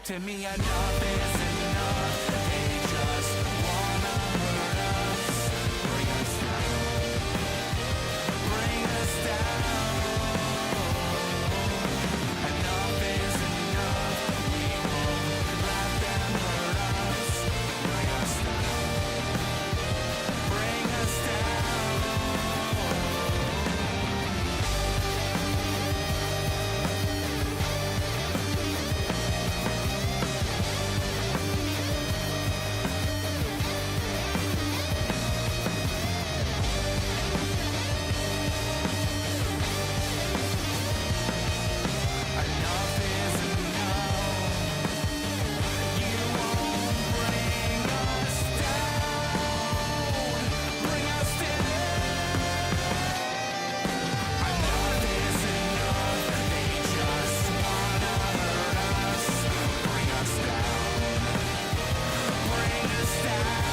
To me, enough is enough. They just wanna hurt us, bring us down, bring us down. Enough is enough. We won't let them hurt us, bring us down, bring us down. Enough is enough. You won't bring us down. Bring us down. Enough is enough. They just wanna hurt us. Bring us down. Bring us down.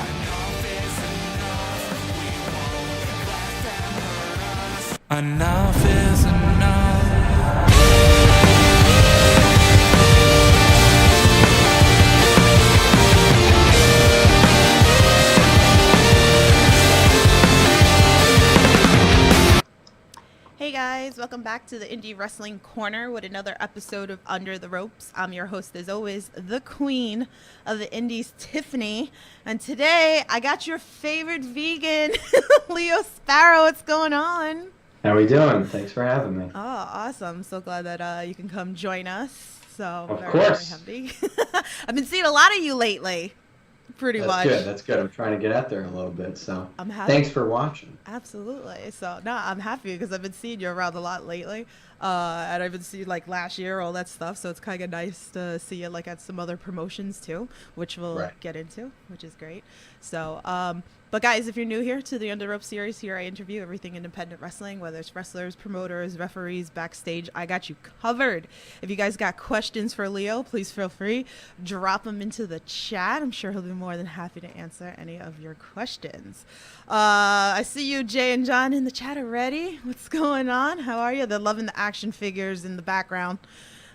Enough is enough. We won't let them hurt us. Enough is enough. Hey guys, welcome back to the Indie Wrestling Corner with another episode of Under the Ropes. I'm your host, as always, the queen of the Indies, Tiffany. And today, I got your favorite vegan, Leo Sparrow. What's going on? How we doing? Thanks for having me. Oh, awesome. So glad that you can come join us. So Of very, course. very happy. I've been seeing a lot of you lately, pretty much. That's good. I'm trying to get out there a little bit, so I'm happy. thanks for watching. Absolutely. So, no, I'm happy because I've been seeing you around a lot lately. And I've been seeing like last year, all that stuff. So it's kind of nice to see you like at some other promotions too, which we'll Right. get into, which is great. So, but guys, if you're new here to the Under Rope series, here I interview everything independent wrestling, whether it's wrestlers, promoters, referees, backstage. I got you covered. If you guys got questions for Leo, please feel free. Drop them into the chat. I'm sure he'll be more than happy to answer any of your questions. I see you, Jay and John, in the chat already. What's going on? How are you? They're loving the action figures in the background.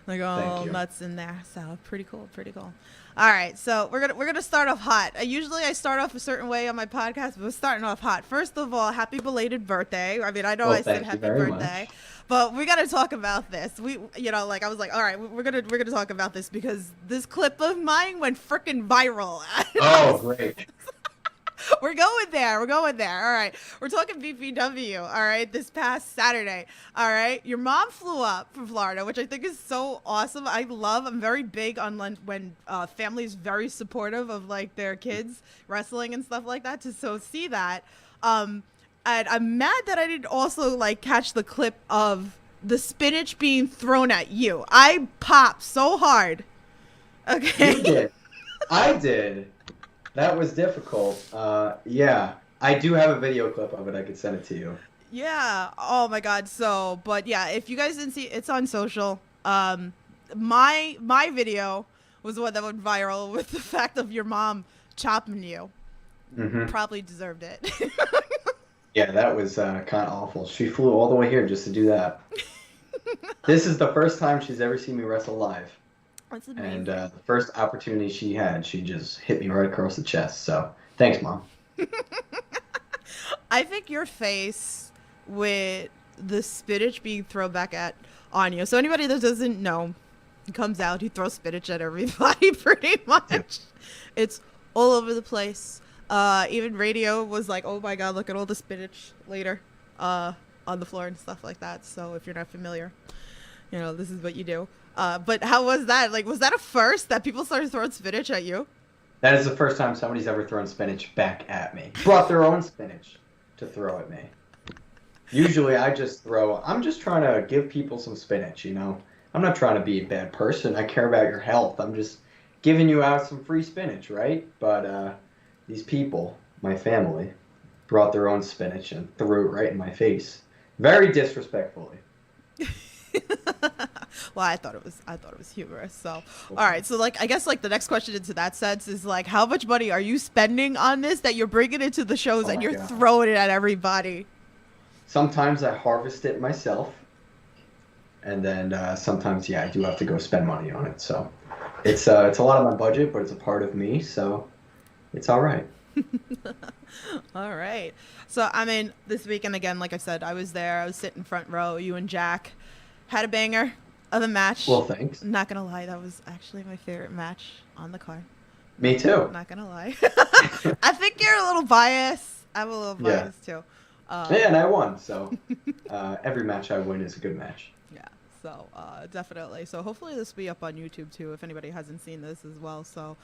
Like all Thank you. nuts in there. So pretty cool, pretty cool. All right, so we're gonna start off hot. Usually I start off a certain way on my podcast, but we're starting off hot. First of all, happy belated birthday. I mean, I know Well, I said thank you happy very birthday, much. but we gotta talk about this. We, like I was like, all right, we're gonna talk about this because this clip of mine went freaking viral. Oh, great. We're going there. We're going there. All right. We're talking BPW. All right. This past Saturday. All right. Your mom flew up from Florida, which I think is so awesome. I'm very big on when families very supportive of like their kids wrestling and stuff like that. So see that. And I'm mad that I didn't also like catch the clip of the spinach being thrown at you. I popped so hard. Okay. You did. I did. That was difficult. Yeah. I do have a video clip of it. I could send it to you. Yeah. Oh my God. So, but yeah, if you guys didn't see, it's on social. My video was the one that went viral with the fact of your mom chopping you. Mm-hmm. Probably deserved it. Yeah, that was kind of awful. She flew all the way here just to do that. This is the first time she's ever seen me wrestle live. That's amazing. And the first opportunity she had, she just hit me right across the chest. So, thanks, Mom. I think your face with the spinach being thrown back on you. So anybody that doesn't know, he comes out, he throws spinach at everybody pretty much. It's all over the place. Even radio was like, oh my God, look at all the spinach later on the floor and stuff like that. So if you're not familiar, this is what you do. But how was that? Like, was that a first that people started throwing spinach at you? That is the first time somebody's ever thrown spinach back at me. Brought their own spinach to throw at me. Usually I'm just trying to give people some spinach, I'm not trying to be a bad person. I care about your health. I'm just giving you out some free spinach, right? But these people, my family, brought their own spinach and threw it right in my face. Very disrespectfully. Well, I thought it was humorous. So, all right. So, like, I guess like the next question into that sense is like, how much money are you spending on this that you're bringing it to the shows and you're God. throwing it at everybody? Sometimes I harvest it myself, and then sometimes, yeah, I do have to go spend money on it. So it's a lot of my budget, but it's a part of me, so it's all right. All right. So, I mean, this weekend, again, like I said, I was there. I was sitting front row. You and Jack had a banger of a match. Well, thanks. I'm not going to lie. That was actually my favorite match on the card. Me too. Not going to lie. I think you're a little biased. I'm a little Yeah. biased, too. Yeah, and I won, so every match I win is a good match. Yeah, so definitely. So hopefully this will be up on YouTube too if anybody hasn't seen this as well. So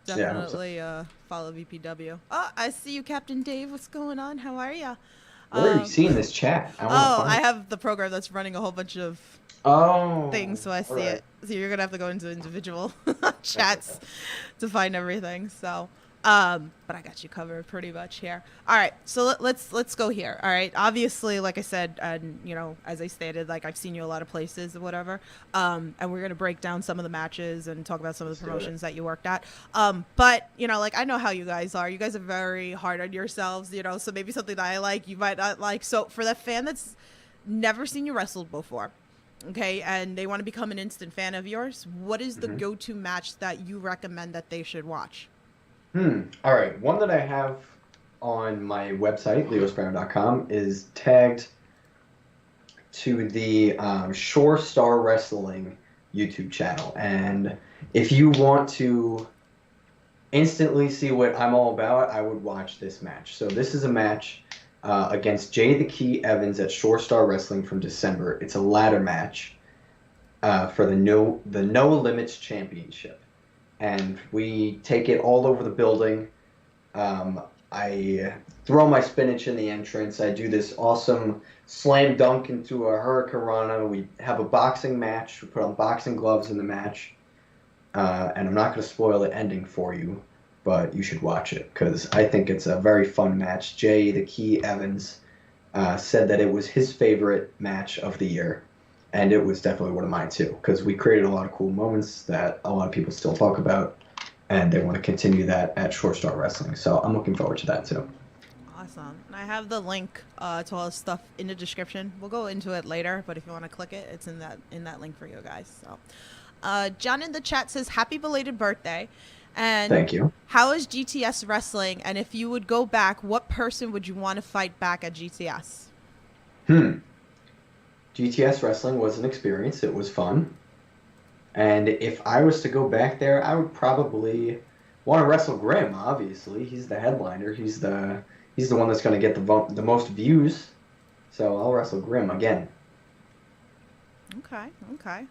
Yeah, I hope so. definitely follow VPW. Oh, I see you, Captain Dave. What's going on? How are ya? Where are you seeing this chat? I wanna Oh, find I it. have the program that's running a whole bunch of Oh. things, so I see alright. it. So you're gonna have to go into individual chats to find everything. So, but I got you covered pretty much here. All right, so let's go here. All right, obviously, like I said, and you know, as I stated, like I've seen you a lot of places or whatever. And we're gonna break down some of the matches and talk about some of Let's the do it. promotions that you worked at. But you know, like I know how you guys are. You guys are very hard on yourselves. You know, so maybe something that I like, you might not like. So for the fan that's never seen you wrestle before, okay, and they want to become an instant fan of yours, what is the Mhm. go-to match that you recommend that they should watch? All right. One that I have on my website, leosparrow.com, is tagged to the Shore Star Wrestling YouTube channel. And if you want to instantly see what I'm all about, I would watch this match. So this is a match against Jay the Key Evans at Shore Star Wrestling from December. It's a ladder match for the No Limits Championship. And we take it all over the building. I throw my spinach in the entrance. I do this awesome slam dunk into a hurricanrana. We have a boxing match. We put on boxing gloves in the match. And I'm not going to spoil the ending for you, but you should watch it because I think it's a very fun match. Jay the Key Evans said that it was his favorite match of the year. And it was definitely one of mine too, because we created a lot of cool moments that a lot of people still talk about, and they want to continue that at Short Star Wrestling. So I'm looking forward to that too. Awesome. And I have the link to all this stuff in the description. We'll go into it later, but if you want to click it, it's in that link for you guys. So, John in the chat says happy belated birthday, and Thank you. how is GTS wrestling? And if you would go back, what person would you want to fight back at GTS? GTS Wrestling was an experience. It was fun. And if I was to go back there, I would probably want to wrestle Grimm, obviously. He's the headliner. He's the one that's going to get the most views. So I'll wrestle Grimm again. Okay.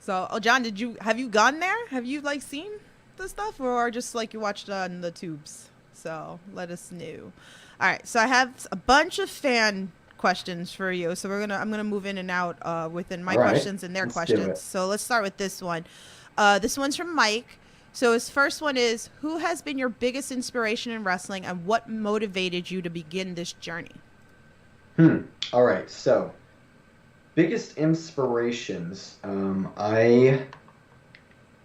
So, John, have you gone there? Have you like seen the stuff, or just like you watched on the tubes? So let us know. All right. So I have a bunch of fan questions for you. So I'm gonna move in and out within my All right. questions and their Let's do questions. it. So let's start with this one. This one's from Mike. So his first one is, who has been your biggest inspiration in wrestling, and what motivated you to begin this journey? All right. So biggest inspirations. I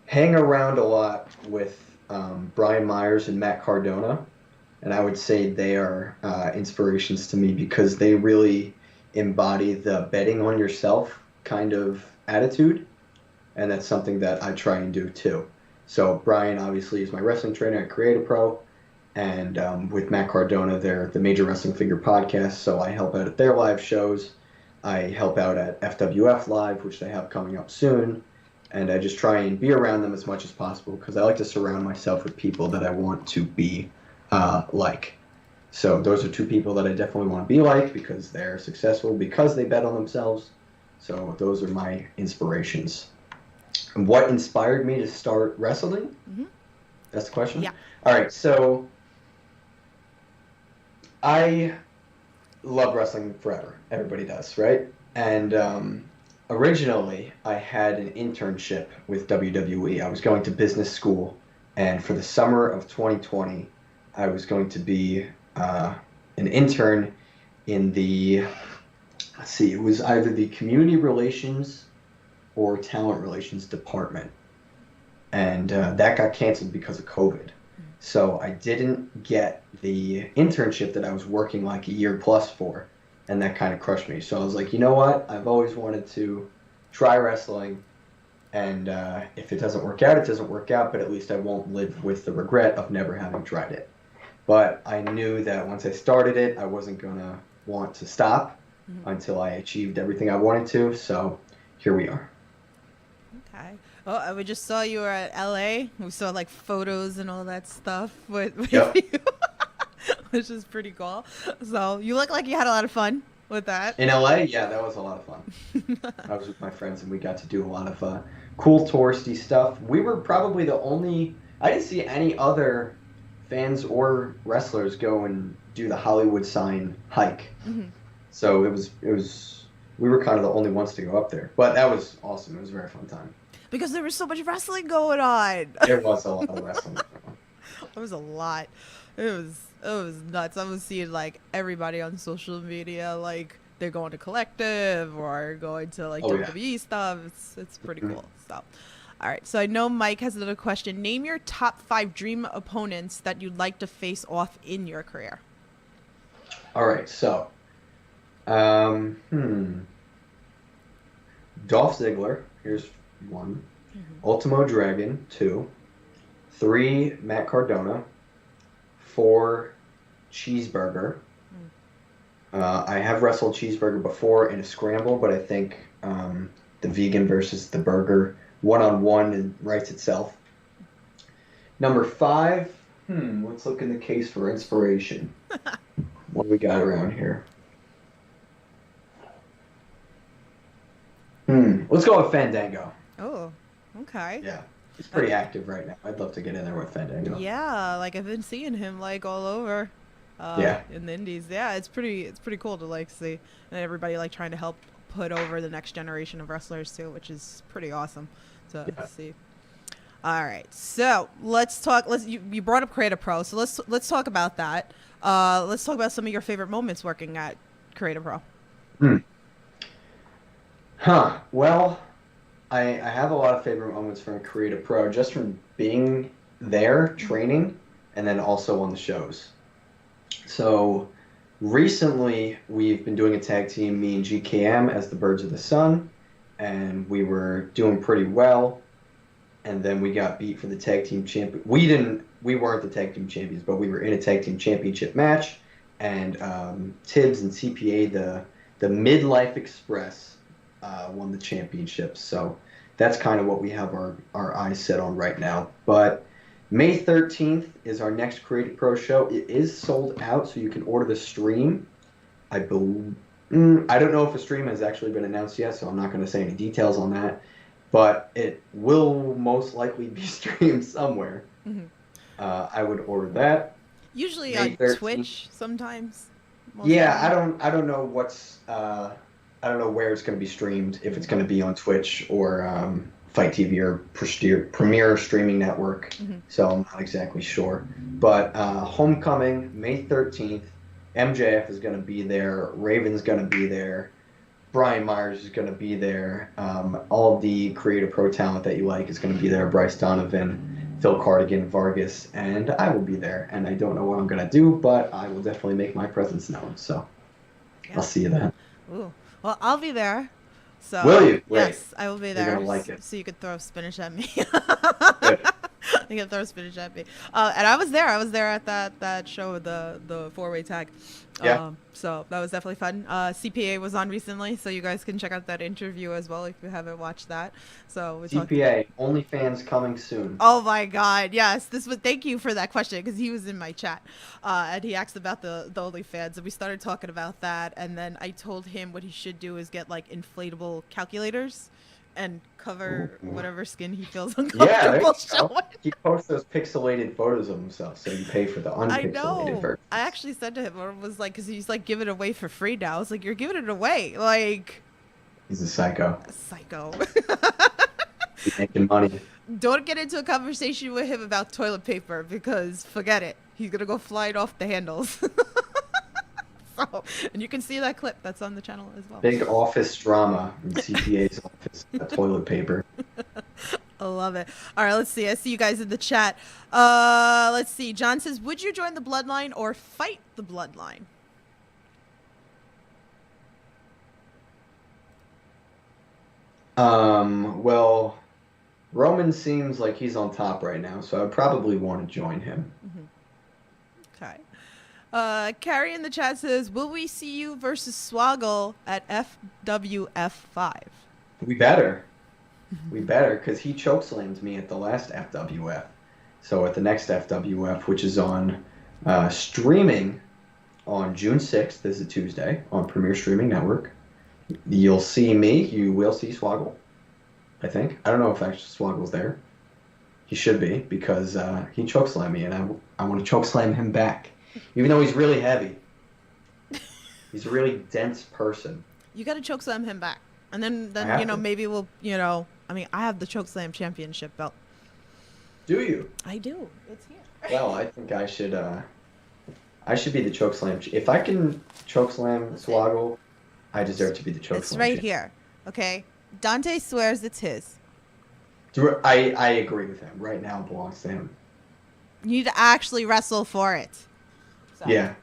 hang around a lot with Brian Myers and Matt Cardona. And I would say they are inspirations to me because they really embody the betting on yourself kind of attitude. And that's something that I try and do too. So Brian obviously is my wrestling trainer at Creative Pro. And with Matt Cardona, they're the Major Wrestling Figure podcast. So I help out at their live shows. I help out at FWF Live, which they have coming up soon. And I just try and be around them as much as possible because I like to surround myself with people that I want to be like. So those are two people that I definitely want to be like because they're successful because they bet on themselves. So those are my inspirations. And what inspired me to start wrestling? Mm-hmm. That's the question? Yeah. All right, so I love wrestling forever. Everybody does, right? And originally I had an internship with WWE. I was going to business school, and for the summer of 2020, I was going to be an intern in the, it was either the community relations or talent relations department. And that got canceled because of COVID. So I didn't get the internship that I was working like a year plus for, and that kind of crushed me. So I was like, you know what? I've always wanted to try wrestling, and if it doesn't work out, it doesn't work out, but at least I won't live with the regret of never having tried it. But I knew that once I started it, I wasn't going to want to stop until I achieved everything I wanted to, so here we are. Okay. Oh, we just saw you were at LA. We saw like photos and all that stuff with Yep. you, which is pretty cool. So you look like you had a lot of fun with that. In LA, yeah, that was a lot of fun. I was with my friends and we got to do a lot of cool touristy stuff. We were probably the only, I didn't see any other fans or wrestlers go and do the Hollywood sign hike. So we were kind of the only ones to go up there. But that was awesome. It was a very fun time. Because there was so much wrestling going on. There was a lot of wrestling going on. It was a lot. It was nuts. I was seeing like everybody on social media, like they're going to Collective or going to like WWE stuff. It's pretty cool. So, all right. So I know Mike has another question. Name your top 5 dream opponents that you'd like to face off in your career. All right. So, Dolph Ziggler. Here's 1. Ultimo Dragon, 2. 3, Matt Cardona. 4, Cheeseburger. I have wrestled Cheeseburger before in a scramble, but I think the vegan versus the burger one-on-one writes itself. Number 5, let's look in the case for inspiration. What do we got around here? Let's go with Fandango. Oh, okay. Yeah. He's pretty active right now. I'd love to get in there with Fandango. Yeah, like I've been seeing him like all over. In the indies. Yeah, it's pretty cool to like see, and everybody like trying to help put over the next generation of wrestlers too, which is pretty awesome to see. All right, so let's talk. You brought up Creative Pro, so let's talk about that. Let's talk about some of your favorite moments working at Creative Pro. Well, I have a lot of favorite moments from Creative Pro, just from being there, training, and then also on the shows. So recently, we've been doing a tag team, me and GKM, as the Birds of the Sun, and we were doing pretty well. And then we got beat for the tag team champion. We weren't the tag team champions, but we were in a tag team championship match. And Tibbs and CPA, the Midlife Express, won the championship. So that's kind of what we have our eyes set on right now. But May 13th is our next Creative Pro show. It is sold out, so you can order the stream. I don't know if a stream has actually been announced yet, so I'm not going to say any details on that. But it will most likely be streamed somewhere. I would order that. Usually May on 13th. Twitch sometimes. Yeah, I don't know what's I don't know where it's going to be streamed. If it's going to be on Twitch or Fight TV or Premier Streaming Network. So I'm not exactly sure. But Homecoming, May 13th. MJF is going to be there. Raven's going to be there. Brian Myers is going to be there. All of the Creative Pro talent that you like is going to be there. Bryce Donovan, Phil Cardigan, Vargas, and I will be there. And I don't know what I'm going to do, but I will definitely make my presence known. So I'll see you then. Ooh. Well, I'll be there. So will you? Great. Yes, I will be there. You're gonna like it. So you could throw spinach at me. Good. You can throw spinach at me. And I was there. I was there at that show with the 4-way tag. Yeah. So that was definitely fun. CPA was on recently, so you guys can check out that interview as well if you haven't watched that. So CPA, OnlyFans coming soon. Oh my God! Yes, thank you for that question because he was in my chat, and he asked about the OnlyFans, and we started talking about that, and then I told him what he should do is get like inflatable calculators, and cover whatever skin he feels uncomfortable showing. He posts those pixelated photos of himself, so you pay for the unpixelated version. I actually said to him, or was like, because he's like giving it away for free now. I was like, you're giving it away, like. He's a psycho. Psycho. He's making money. Don't get into a conversation with him about toilet paper because forget it. He's gonna go flying off the handles. So, and you can see that clip that's on the channel as well. Big office drama in CPA's office. Toilet paper. I love it. All right, let's see. I see you guys in the chat. Let's see. John says, would you join the Bloodline or fight the Bloodline? Well, Roman seems like he's on top right now, so I would probably want to join him. Okay. Carrie in the chat says, "Will we see you versus Swaggle at FWF5?" We better. We better, because he chokeslammed me at the last FWF. So at the next FWF, which is on streaming on June 6th, this is a Tuesday, on Premier Streaming Network, you'll see me. You will see Swaggle, I think. I don't know if actually Swaggle's there. He should be, because he chokeslammed me, and I want to chokeslam him back. Even though he's really heavy. He's a really dense person. You got to chokeslam him back. And then maybe we'll, I have the chokeslam championship belt. Do you? I do. It's here. Well, I think I should be the chokeslam. If I can chokeslam Swaggle, I deserve to be the chokeslam. It's right here. Okay? Dante swears it's his. I agree with him. Right now it belongs to him. You need to actually wrestle for it. So. Yeah.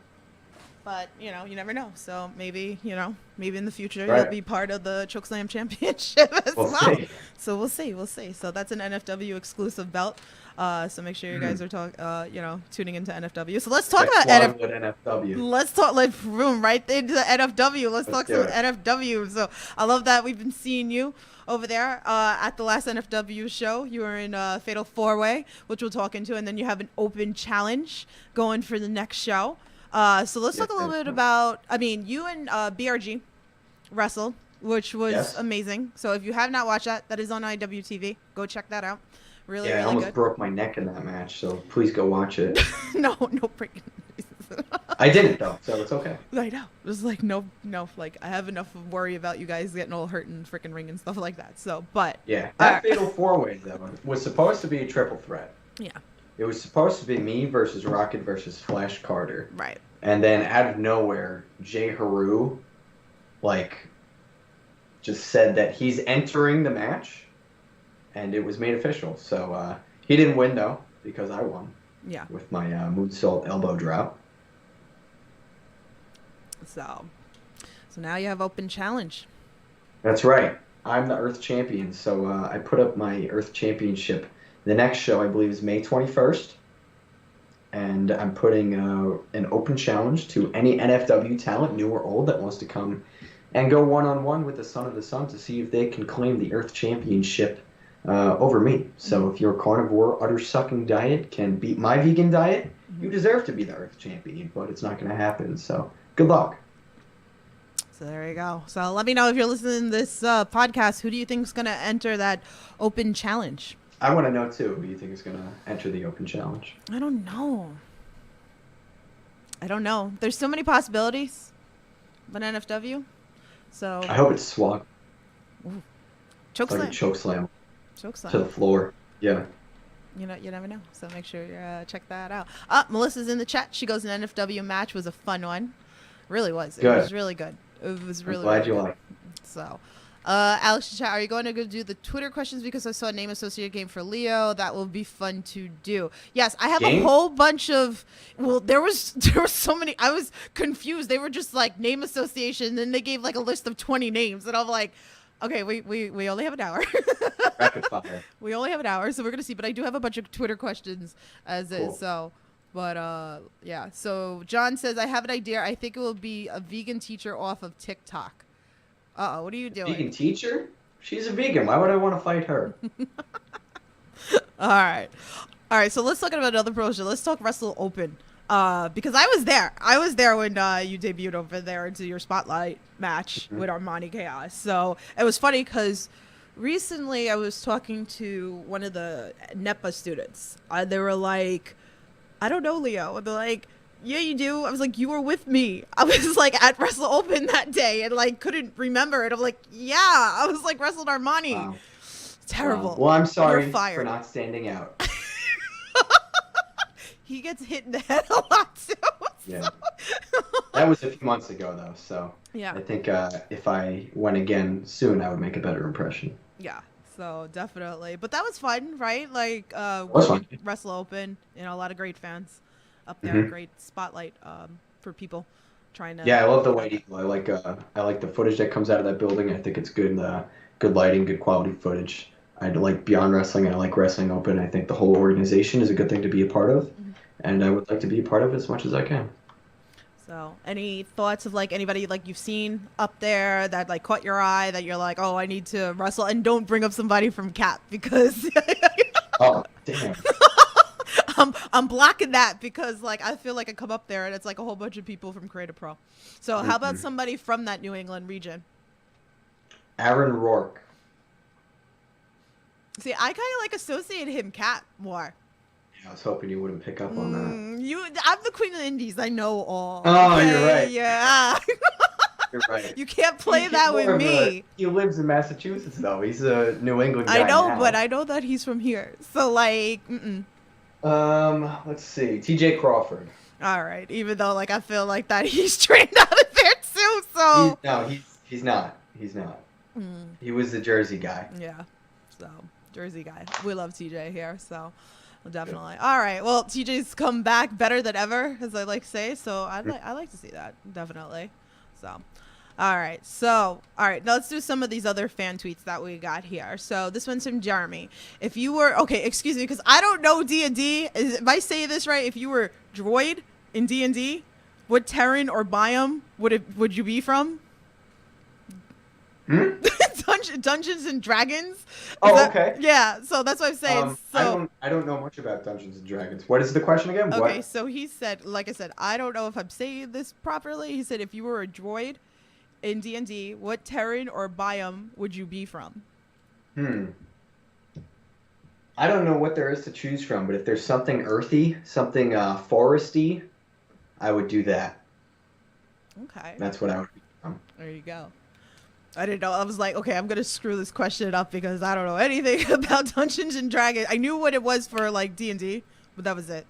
But, you never know. So maybe in the future Right. you'll be part of the Chokeslam Championship as We'll well. see. So we'll see. So that's an NFW exclusive belt. So make sure you guys are tuning into NFW. So let's talk about NFW. Let's talk boom, right into the NFW. Let's talk some NFW. So I love that we've been seeing you over there at the last NFW show. You were in Fatal 4-Way, which we'll talk into, and then you have an open challenge going for the next show. So let's talk a little bit about, you and BRG wrestled, which was amazing. So if you have not watched that is on IWTV. Go check that out. Really, I really almost good. broke my neck in that match, so please go watch it. no breaking. I didn't though, so it's okay. I know. It was like no. Like I have enough of worry about you guys getting all hurt in the freaking ring and stuff like that. So, but yeah, that Fatal 4-Way though was supposed to be a triple threat. Yeah. It was supposed to be me versus Rocket versus Flash Carter. Right. And then out of nowhere, Jay Haru, just said that he's entering the match, and it was made official. So he didn't win though, because I won. Yeah. With my moonsault elbow drop. So now you have open challenge. That's right. I'm the Earth Champion, so I put up my Earth Championship. The next show, I believe, is May 21st. And I'm putting an open challenge to any NFW talent, new or old, that wants to come and go one-on-one with the Son of the Sun to see if they can claim the Earth Championship over me. So if your carnivore, utter-sucking diet can beat my vegan diet, you deserve to be the Earth Champion, but it's not going to happen. So good luck. So there you go. So let me know if you're listening to this podcast, who do you think is going to enter that open challenge? I want to know, too, who you think is going to enter the open challenge. I don't know. There's so many possibilities of an NFW. So I hope it's Swag. Chokeslam. Like a chokeslam. Chokeslam. To the floor. Yeah. You never know. So make sure you check that out. Melissa's in the chat. She goes, an NFW match was a fun one. Really was. Good. It was really good. It was really, I'm glad really you good. like. So, Alex in chat, are you going to go do the Twitter questions because I saw a name associated game for Leo? That will be fun to do. Yes, I have a whole bunch of. Well, there was so many. I was confused. They were just like name association, and then they gave like a list of 20 names, and I'm like, okay, we only have an hour. Rapid fire. We only have an hour, so we're gonna see. But I do have a bunch of Twitter questions as Cool. is. So, but yeah. So John says, I have an idea. I think it will be a vegan teacher off of TikTok. What are you doing? Vegan teacher? She's a vegan. Why would I want to fight her? All right. So let's talk about another promotion. Let's talk Wrestle Open. Because I was there. I was there when you debuted over there into your spotlight match with Armani Chaos. So it was funny because recently I was talking to one of the NEPA students. They were like, I don't know, Leo. And they're like, yeah, you do. I was like, you were with me. I was like at Wrestle Open that day and like couldn't remember it. I'm like, yeah. I was like wrestled Armani. Wow. Terrible. Well, I'm sorry You're fired. for not standing out. He gets hit in the head a lot too. Yeah. That was a few months ago, though. So Yeah. I think if I went again soon, I would make a better impression. Yeah. So definitely. But that was fun, right? Like was fun. Wrestle Open, a lot of great fans up there, great spotlight for people trying to. Yeah, I love the White Eagle. I like the footage that comes out of that building. I think it's good good lighting, good quality footage. I like Beyond Wrestling and I like Wrestling Open. I think the whole organization is a good thing to be a part of, Mhm. and I would like to be a part of it as much as I can. So, any thoughts of like anybody like you've seen up there that like caught your eye that you're like, oh, I need to wrestle, and don't bring up somebody from Cap because Oh, damn. I'm blocking that because like I feel like I come up there and it's like a whole bunch of people from Creative Pro. So, how about Mm-mm. somebody from that New England region? Aaron Rourke. See, I kind of like associate him Cap more. I was hoping you wouldn't pick up on that. I'm the queen of the indies. I know all. Oh, Okay? you're right. Yeah. You're right. You can't play He's that more with of me. he lives in Massachusetts, though. He's a New England guy I know, now. but I know that he's from here. So like, Let's see. TJ Crawford. all right. Even though like I feel like that he's trained out of there too. So He's not. He's not. Mm, He was the Jersey guy. yeah. So Jersey guy. We love TJ here. So definitely. All right. Well, TJ's come back better than ever, as I like to say. So I like to see that definitely. So. All right. So, all right. Now let's do some of these other fan tweets that we got here. So this one's from Jeremy. If you were okay, excuse me, because I don't know D&D. If I say this right, if you were droid in D&D, what Terran or biome would you be from? Hmm? Dungeons and Dragons. Okay. Yeah. So that's what I'm saying. So I don't know much about Dungeons and Dragons. What is the question again? okay. What? So he said, like I said, I don't know if I'm saying this properly. He said, if you were a droid in D&D, what Terran or biome would you be from? I don't know what there is to choose from, but if there's something earthy, something foresty, I would do that. Okay. That's what I would be from. There you go. I didn't know. I was like, okay, I'm going to screw this question up because I don't know anything about Dungeons and Dragons. I knew what it was for like D&D, but that was it.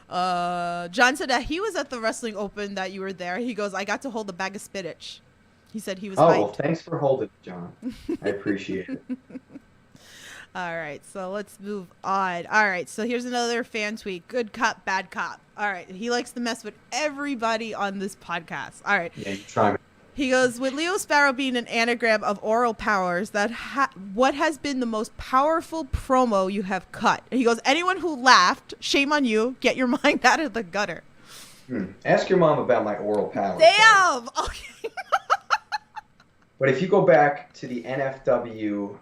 John said that he was at the Wrestling Open that you were there. He goes, I got to hold a bag of spinach. He said he was Oh, hyped. well, thanks for holding, John. I appreciate it. All right, so let's move on. All right, so here's another fan tweet. Good cop, bad cop. All right, he likes to mess with everybody on this podcast. All right. Yeah, you try me. He goes, with Leo Sparrow being an anagram of oral powers, what has been the most powerful promo you have cut? And he goes, anyone who laughed, shame on you. Get your mind out of the gutter. Ask your mom about my oral powers. Damn. Okay. But if you go back to the NFW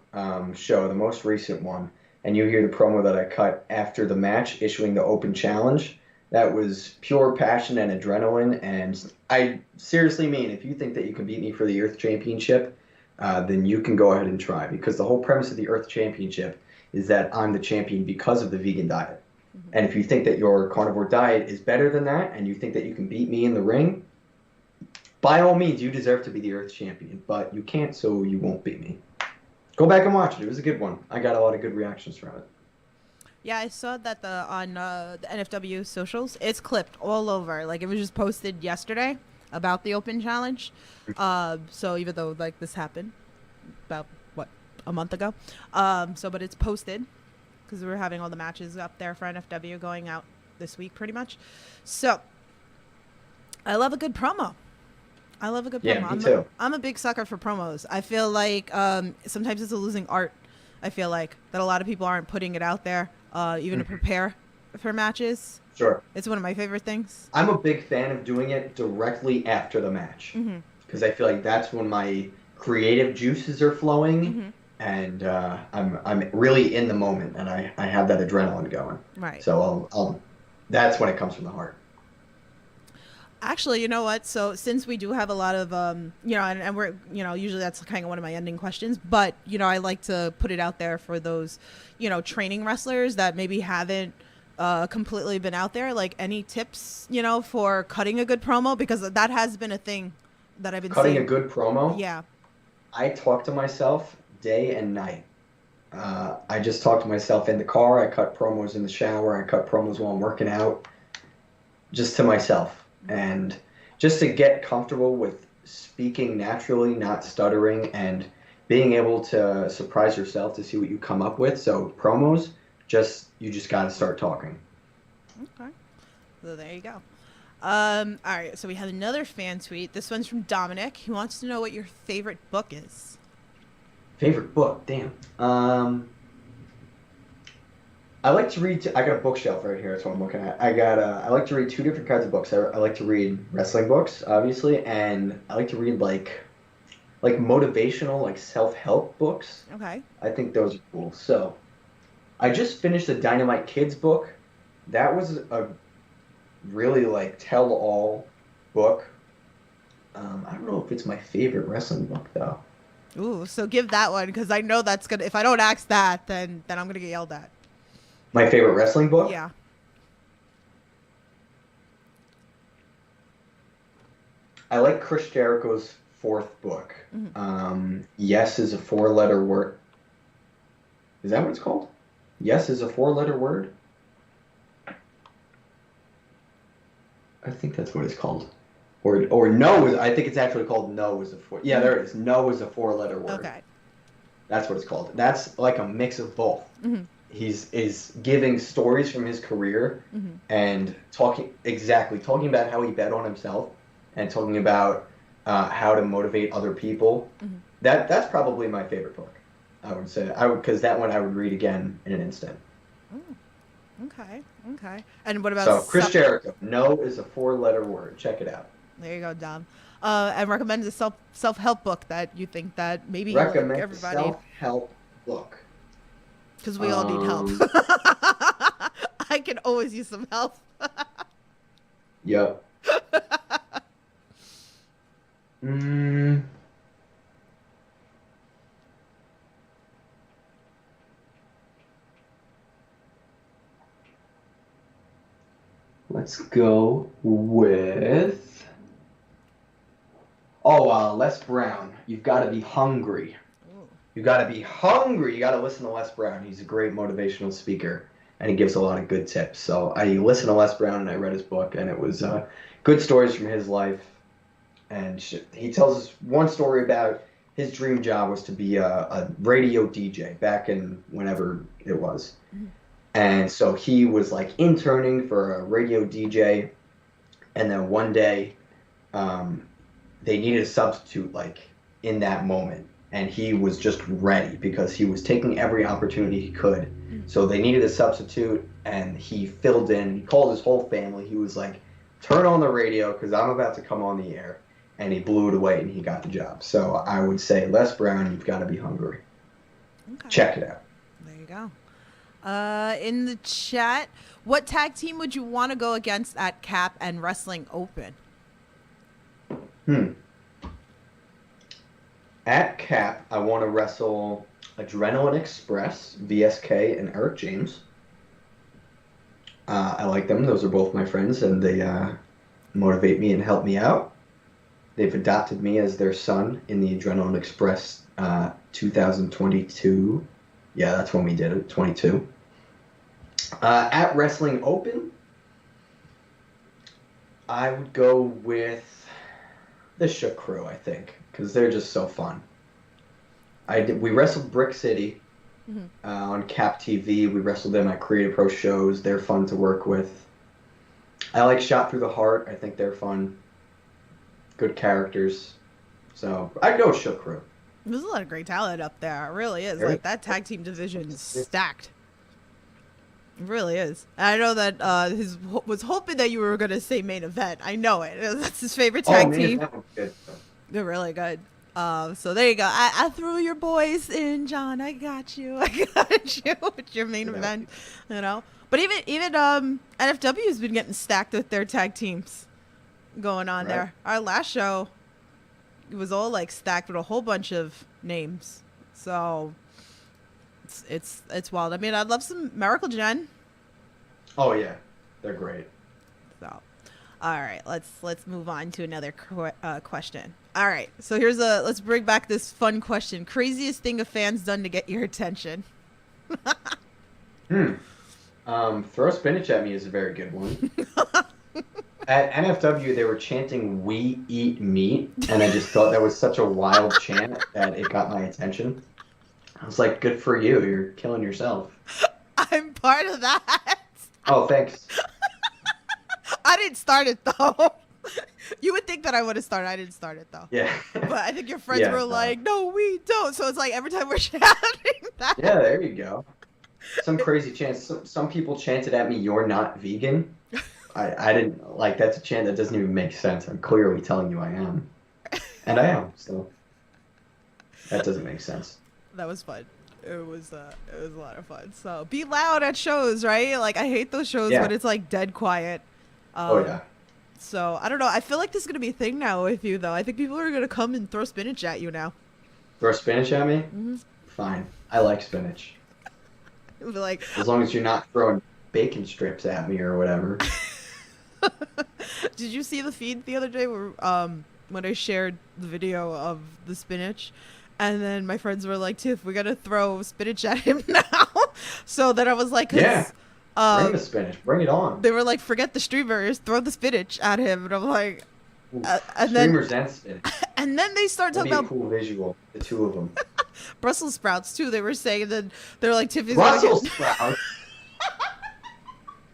show, the most recent one, and you hear the promo that I cut after the match, issuing the open challenge, that was pure passion and adrenaline. And I seriously mean, if you think that you can beat me for the Earth Championship, then you can go ahead and try. Because the whole premise of the Earth Championship is that I'm the champion because of the vegan diet. Mm-hmm. And if you think that your carnivore diet is better than that, and you think that you can beat me in the ring, by all means, you deserve to be the Earth Champion. But you can't, so you won't beat me. Go back and watch it. It was a good one. I got a lot of good reactions from it. Yeah, I saw that on the NFW socials. It's clipped all over. Like, it was just posted yesterday about the open challenge. So even though, like, this happened about, a month ago. But it's posted because we were having all the matches up there for NFW going out this week pretty much. So I love a good promo. Yeah, me too. I'm a big sucker for promos. I feel like sometimes it's a losing art. I feel like that a lot of people aren't putting it out there, even to prepare for matches. Sure. It's one of my favorite things. I'm a big fan of doing it directly after the match because I feel like that's when my creative juices are flowing, and I'm really in the moment, and I have that adrenaline going. Right. So I'll that's when it comes from the heart. Actually, you know what? So since we do have a lot of, and we're, usually that's kind of one of my ending questions, but, I like to put it out there for those, training wrestlers that maybe haven't completely been out there. Like, any tips, for cutting a good promo? Because that has been a thing that I've been Cutting seeing. a good promo? Yeah. I talk to myself day and night. I just talk to myself in the car. I cut promos in the shower. I cut promos while I'm working out. Just to myself. And just to get comfortable with speaking naturally, not stuttering, and being able to surprise yourself to see what you come up with. So promos, you just got to start talking. Okay. So there you go. All right. So we have another fan tweet. This one's from Dominic. He wants to know what your favorite book is. Favorite book? Damn. I like to read. I got a bookshelf right here. That's what I'm looking at. I like to read two different kinds of books. I like to read wrestling books, obviously, and I like to read like motivational, like self-help books. Okay. I think those are cool. So, I just finished the Dynamite Kids book. That was a really like tell-all book. I don't know if it's my favorite wrestling book though. Ooh, so give that one because I know that's gonna. If I don't ask that, then I'm gonna get yelled at. My favorite wrestling book? Yeah. I like Chris Jericho's fourth book. Mm-hmm. Yes is a four-letter word. Is that what it's called? Yes is a four-letter word? I think that's what it's called. Or no is, I think it's actually called no is a four. Yeah, there it is. No is a four-letter word. Okay. That's what it's called. That's like a mix of both. Mm-hmm. Is giving stories from his career Mm-hmm. and talking about how he bet on himself and talking about how to motivate other people. Mm-hmm. That's probably my favorite book. I would say because that one I would read again in an instant. Ooh. Okay. And what about So Chris Jericho, no is a four-letter word. Check it out. There you go, Dom. And recommend a self-help book that you think that maybe like Recommend everybody, self-help book. because we all need help. I can always use some help. Yep. Let's go with Les Brown. You've got to be hungry. Ooh. You got to be hungry. You got to listen to Les Brown. He's a great motivational speaker, and he gives a lot of good tips. So I listened to Les Brown, and I read his book, and it was good stories from his life. And he tells us one story about his dream job was to be a radio DJ back in whenever it was. Mm-hmm. And so he was like interning for a radio DJ, and then one day they needed a substitute like in that moment, and he was just ready because he was taking every opportunity he could. So they needed a substitute, and he filled in. He called his whole family. He was like, turn on the radio because I'm about to come on the air. And he blew it away, and he got the job. So I would say, Les Brown, you've got to be hungry. Okay. Check it out. There you go. In the chat, what tag team would you want to go against at Cap and Wrestling Open? At Cap, I want to wrestle Adrenaline Express, VSK, and Eric James. I like them. Those are both my friends, and they motivate me and help me out. They've adopted me as their son in the Adrenaline Express 2022. Yeah, that's when we did it, 22. At Wrestling Open, I would go with the Shook Crew, I think, because they're just so fun. We wrestled Brick City on Cap TV. We wrestled them at Creative Pro shows. They're fun to work with. I like Shot Through the Heart. I think they're fun. Good characters. So I'd go with Shook Crew. There's a lot of great talent up there. It really is. Like, that tag team division is stacked. It really is. And I know that was hoping that you were going to say Main Event. I know it. That's his favorite tag team. Good. They're really good. So there you go. I threw your boys in, John. I got you. I got you with your Main Event. You know. But even NFW has been getting stacked with their tag teams going on there. Our last show, it was all like stacked with a whole bunch of names. So it's wild. I mean, I'd love some Miracle Gen. Oh yeah, they're great. So, all right, let's move on to another question. All right, so let's bring back this fun question. Craziest thing a fan's done to get your attention? Throw spinach at me is a very good one. At NFW, they were chanting "We eat meat," and I just thought that was such a wild chant that it got my attention. I was like, "Good for you! You're killing yourself." I'm part of that. Oh, thanks. I didn't start it though. You would think that I would have started. I didn't start it though. Yeah. But I think your friends Yeah, were no. like, "No, we don't." So it's like every time we're shouting that. Yeah, there you go. Some crazy chant. Some people chanted at me, "You're not vegan." I didn't like that's a chant that doesn't even make sense. I'm clearly telling you I am, and I am. So that doesn't make sense. That was fun. It was a lot of fun. So be loud at shows, right? Like I hate those shows Yeah. when it's like dead quiet. Oh yeah. So I don't know. I feel like this is gonna be a thing now with you, though. I think people are gonna come and throw spinach at you now. Throw spinach at me? Mm-hmm. Fine. I like spinach. It'll be like, As long as you're not throwing bacon strips at me or whatever. did you see the feed the other day where when I shared the video of the spinach, and then my friends were like, "Tiff, we gotta throw spinach at him now." So then I was like, Yeah. Bring the spinach. Bring it on. They were like, "Forget the streamers, throw the spinach at him," and I'm like, Ooh, and streamers and spinach. and then they start That'd talking be a about cool visual. The two of them. Brussels sprouts too. They were saying that they're like, "Tiffany's Brussels sprouts?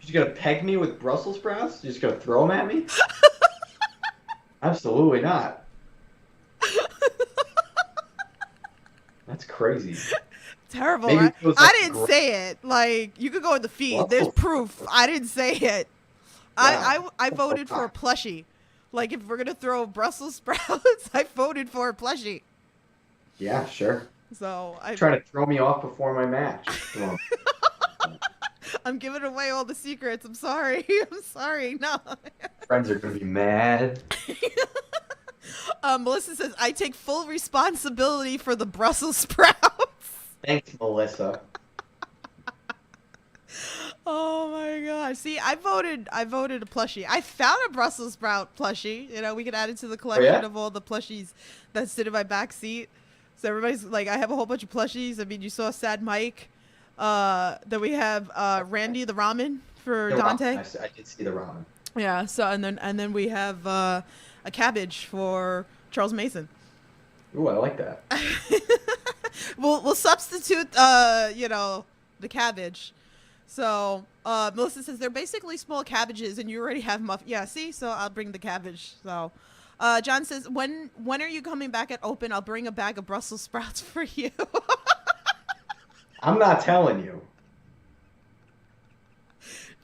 You gonna peg me with Brussels sprouts? You just gonna throw them at me? Absolutely not. That's crazy. Terrible, Maybe right? it was I like didn't say it. Like, you could go in the feed. Brussels There's proof. I didn't say it. Wow. I voted for a plushie. Like, if we're gonna throw Brussels sprouts, I voted for a plushie. Yeah, sure. So Trying to throw me off before my match. Come on. I'm giving away all the secrets. I'm sorry. I'm sorry. No. Friends are gonna be mad. Melissa says, I take full responsibility for the Brussels sprouts. Thanks, Melissa. Oh my gosh. See, I voted a plushie. I found a Brussels sprout plushie. You know, we could add it to the collection of all the plushies that sit in my back seat. So everybody's like, I have a whole bunch of plushies. I mean, you saw Sad Mike. Then we have Randy the ramen for Dante. I did see the ramen. Yeah, so and then we have a cabbage for Charles Mason. Ooh, I like that. We'll substitute the cabbage. So Melissa says they're basically small cabbages, and you already have Yeah, see, so I'll bring the cabbage. So John says, when are you coming back at Open? I'll bring a bag of Brussels sprouts for you. I'm not telling you.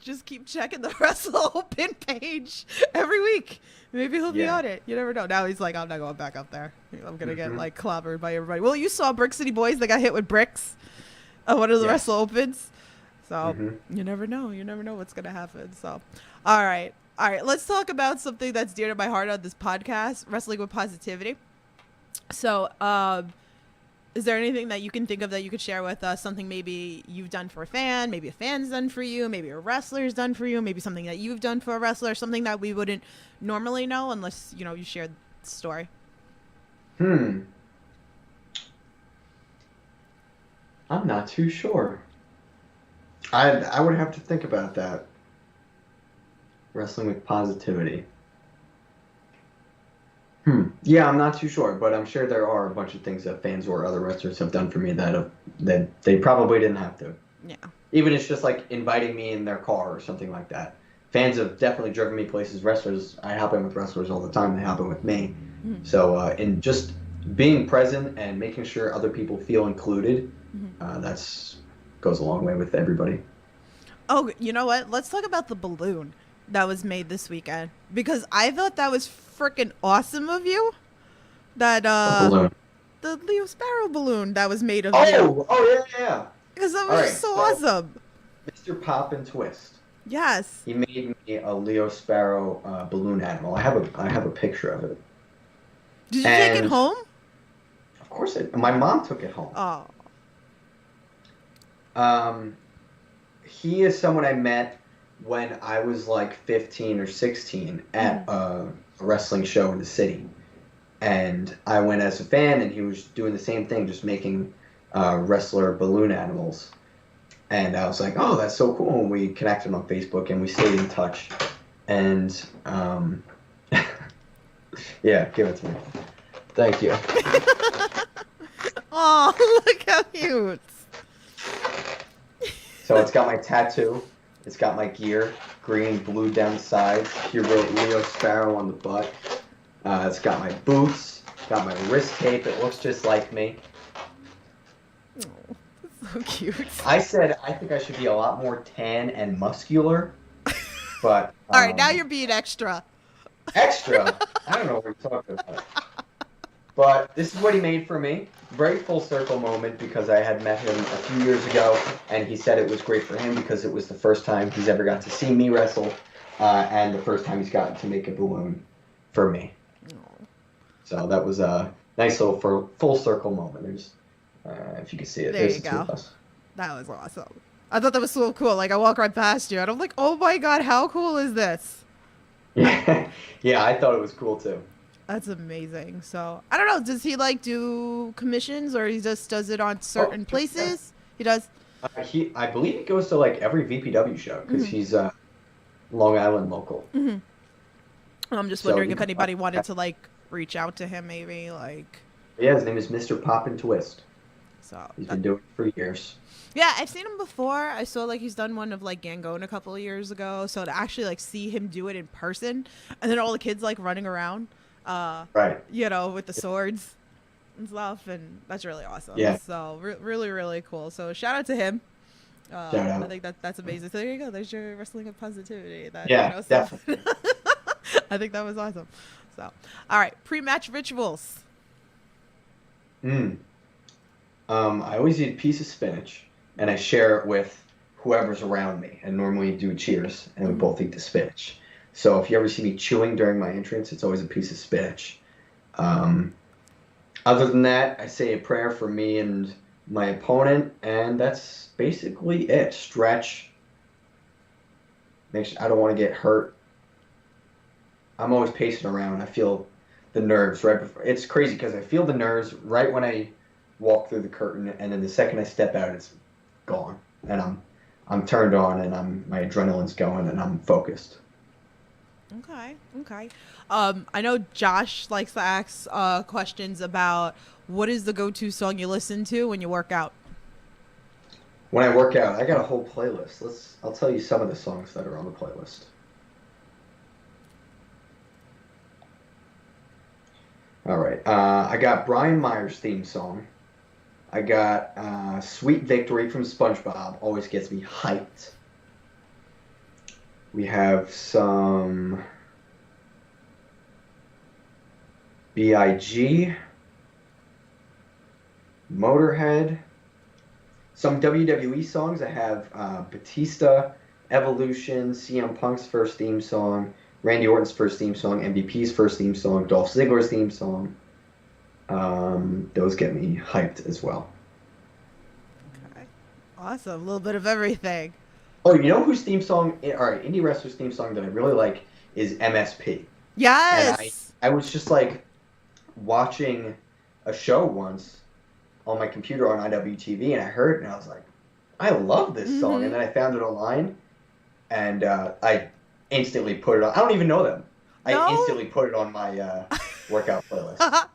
Just keep checking the Wrestle Open page every week. Maybe he'll be on it. You never know. Now he's like, I'm not going back up there. I'm gonna get like clobbered by everybody. Well, you saw Brick City Boys that got hit with bricks at one of the Wrestle Opens. So you never know. You never know what's gonna happen. So, all right. Let's talk about something that's dear to my heart on this podcast: wrestling with positivity. So, is there anything that you can think of that you could share with us? Something maybe you've done for a fan, maybe a fan's done for you, maybe a wrestler's done for you, maybe something that you've done for a wrestler, something that we wouldn't normally know unless you shared the story. I'm not too sure. I would have to think about that. Wrestling with positivity. Yeah, I'm not too sure, but I'm sure there are a bunch of things that fans or other wrestlers have done for me that they probably didn't have to. Yeah. Even it's just like inviting me in their car or something like that. Fans have definitely driven me places. Wrestlers, I hop in with wrestlers all the time. They hop in with me. So in just being present and making sure other people feel included, that's goes a long way with everybody. Oh, you know what? Let's talk about the balloon that was made this weekend, because I thought that was freaking awesome of you. That Balloon. the Leo Sparrow balloon that was made of you. Oh yeah. Because that was so awesome. Mr. Pop and Twist. Yes. He made me a Leo Sparrow balloon animal. I have a picture of it. Did you take it home? Of course, my mom took it home. Oh. He is someone I met when I was like 15 or 16 at a wrestling show in the city. And I went as a fan, and he was doing the same thing, just making wrestler balloon animals. And I was like, oh, that's so cool. And we connected on Facebook, and we stayed in touch. And, yeah, give it to me. Thank you. Oh, look how cute. So it's got my tattoo It's got my gear, green, blue down the sides. He wrote Leo Sparrow on the butt. It's got my boots, got my wrist tape. It looks just like me. Oh, so cute. I said I think I should be a lot more tan and muscular, but All right, now you're being extra. extra. I don't know what you're talking about. But this is what he made for me. Very full circle moment because I had met him a few years ago, and he said it was great for him because it was the first time he's ever got to see me wrestle, and the first time he's gotten to make a balloon for me. Oh. So that was a nice little full circle moment. There's, if you can see it, There there's you the two go. of us. That was awesome. I thought that was so cool. Like, I walk right past you, and I'm like, oh my god, how cool is this? Yeah, yeah, I thought it was cool too. That's amazing. So, I don't know. Does he, like, do commissions, or he just does it on certain places? He does? I believe he goes to, like, every VPW show because he's Long Island local. Mm-hmm. I'm just So wondering you if can- anybody wanted to, like, reach out to him, maybe, like... Yeah, his name is Mr. Pop and Twist. So, He's been doing it for years. yeah, I've seen him before. I saw, like, he's done one of, like, Gangone a couple of years ago. So to actually, like, see him do it in person, and then all the kids, like, running around, Right. you know, with the swords and stuff, and that's really awesome. Yeah. So really, really cool. So shout out to him. Shout out. I think that's amazing. So there you go. There's your wrestling with positivity. That, Yeah, you know, stuff. definitely. I think that was awesome. So, all right, pre-match rituals. I always eat a piece of spinach, and I share it with whoever's around me. And normally do cheers, and we both eat the spinach. So if you ever see me chewing during my entrance, it's always a piece of spinach. Other than that, I say a prayer for me and my opponent, and that's basically it. Stretch. Make sure I don't want to get hurt. I'm always pacing around. I feel the nerves right before. It's crazy because I feel the nerves right when I walk through the curtain, and then the second I step out, it's gone, and I'm turned on, and my adrenaline's going, and I'm focused. Okay. I know Josh likes to ask questions about what is the go-to song you listen to when you work out. When I work out, I got a whole playlist. I'll tell you some of the songs that are on the playlist. All right. I got Brian Myers' theme song. I got Sweet Victory from SpongeBob. Always gets me hyped. We have some B.I.G., Motorhead, some WWE songs. I have Batista, Evolution, CM Punk's first theme song, Randy Orton's first theme song, MVP's first theme song, Dolph Ziggler's theme song. Those get me hyped as well. Okay. Awesome. A little bit of everything. Oh, you know whose theme song, or indie wrestler's theme song that I really like is MSP. Yes. And I was just like watching a show once on my computer on IWTV, and I heard it, and I was like, I love this song. And then I found it online, and I instantly put it on. I don't even know them. No? I instantly put it on my workout playlist.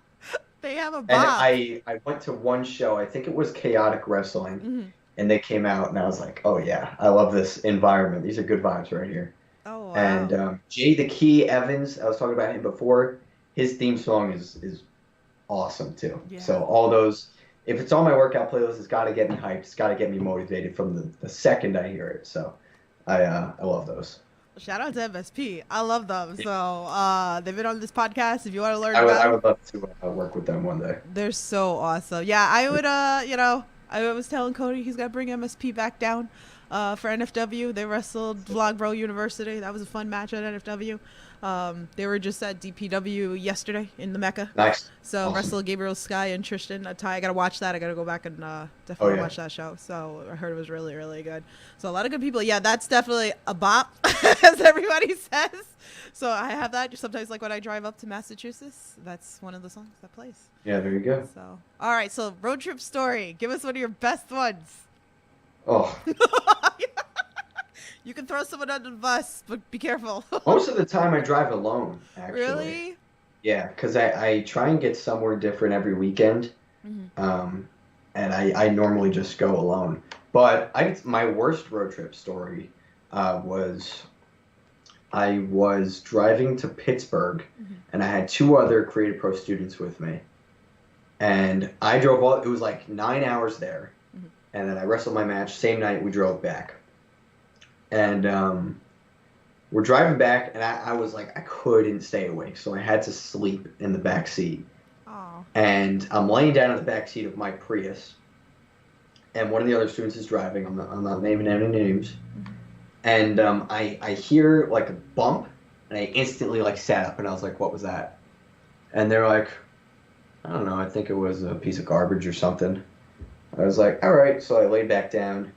They have a And bob. I went to one show, I think it was Chaotic Wrestling, and they came out, and I was like, oh yeah, I love this environment. These are good vibes right here. Oh, wow. And Jay the Key Evans, I was talking about him before, his theme song is awesome too. Yeah. So all those, if it's on my workout playlist, it's got to get me hyped. It's got to get me motivated from the second I hear it. So I love those. Shout out to MSP. I love them. So they've been on this podcast. If you want to learn I about would love to work with them one day. they're so awesome. Yeah, I would, I was telling Cody he's got to bring MSP back down for NFW. They wrestled Vlog Bro University. That was a fun match at NFW. They were just at DPW yesterday in the Mecca. Nice. So Awesome. wrestled Gabriel Sky and Tristan Atai. I got to watch that. I got to go back and definitely yeah. watch that show. So I heard it was really, really good. So a lot of good people. Yeah, that's definitely a bop, as everybody says. So I have that. Sometimes, like when I drive up to Massachusetts, that's one of the songs that plays. Yeah, there you go. So, all right. So road trip story. Give us one of your best ones. Oh, You can throw someone under the bus, but be careful. most of the time I drive alone, actually. Really? Yeah, because I try and get somewhere different every weekend. And I normally just go alone. But my worst road trip story was I was driving to Pittsburgh, Mm-hmm. and I had two other Creative Pro students with me. And I drove it was like 9 hours there. Mm-hmm. And then I wrestled my match. Same night, we drove back. And we're driving back, and I was like, I couldn't stay awake. So I had to sleep in the back seat. Oh. And I'm laying down in the back seat of my Prius. And one of the other students is driving. I'm not naming any names. Mm-hmm. And I hear like a bump, and I instantly like sat up, and I was like, what was that? And they're like, I don't know, I think it was a piece of garbage or something. I was like, all right. So I laid back down,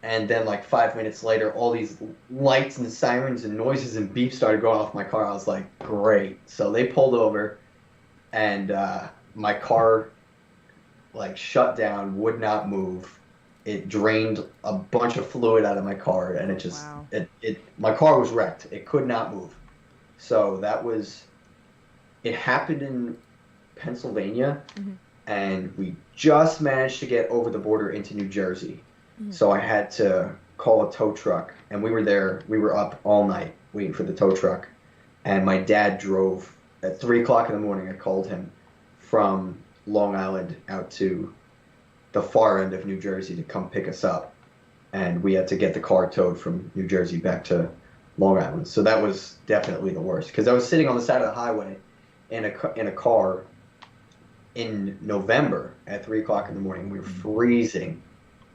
and then like 5 minutes later, all these lights and sirens and noises and beeps started going off my car. I was like, great. So they pulled over, and my car like shut down, would not move. It drained a bunch of fluid out of my car, and it just Wow. my car was wrecked. It could not move. So it happened in Pennsylvania, Mm-hmm. and we just managed to get over the border into New Jersey. Mm-hmm. So I had to call a tow truck, and we were up all night waiting for the tow truck. And my dad drove at 3 o'clock in the morning. I called him from Long Island out to the far end of New Jersey to come pick us up. And we had to get the car towed from New Jersey back to Long Island. So that was definitely the worst, because I was sitting on the side of the highway in a car in November at 3 o'clock in the morning. We were freezing,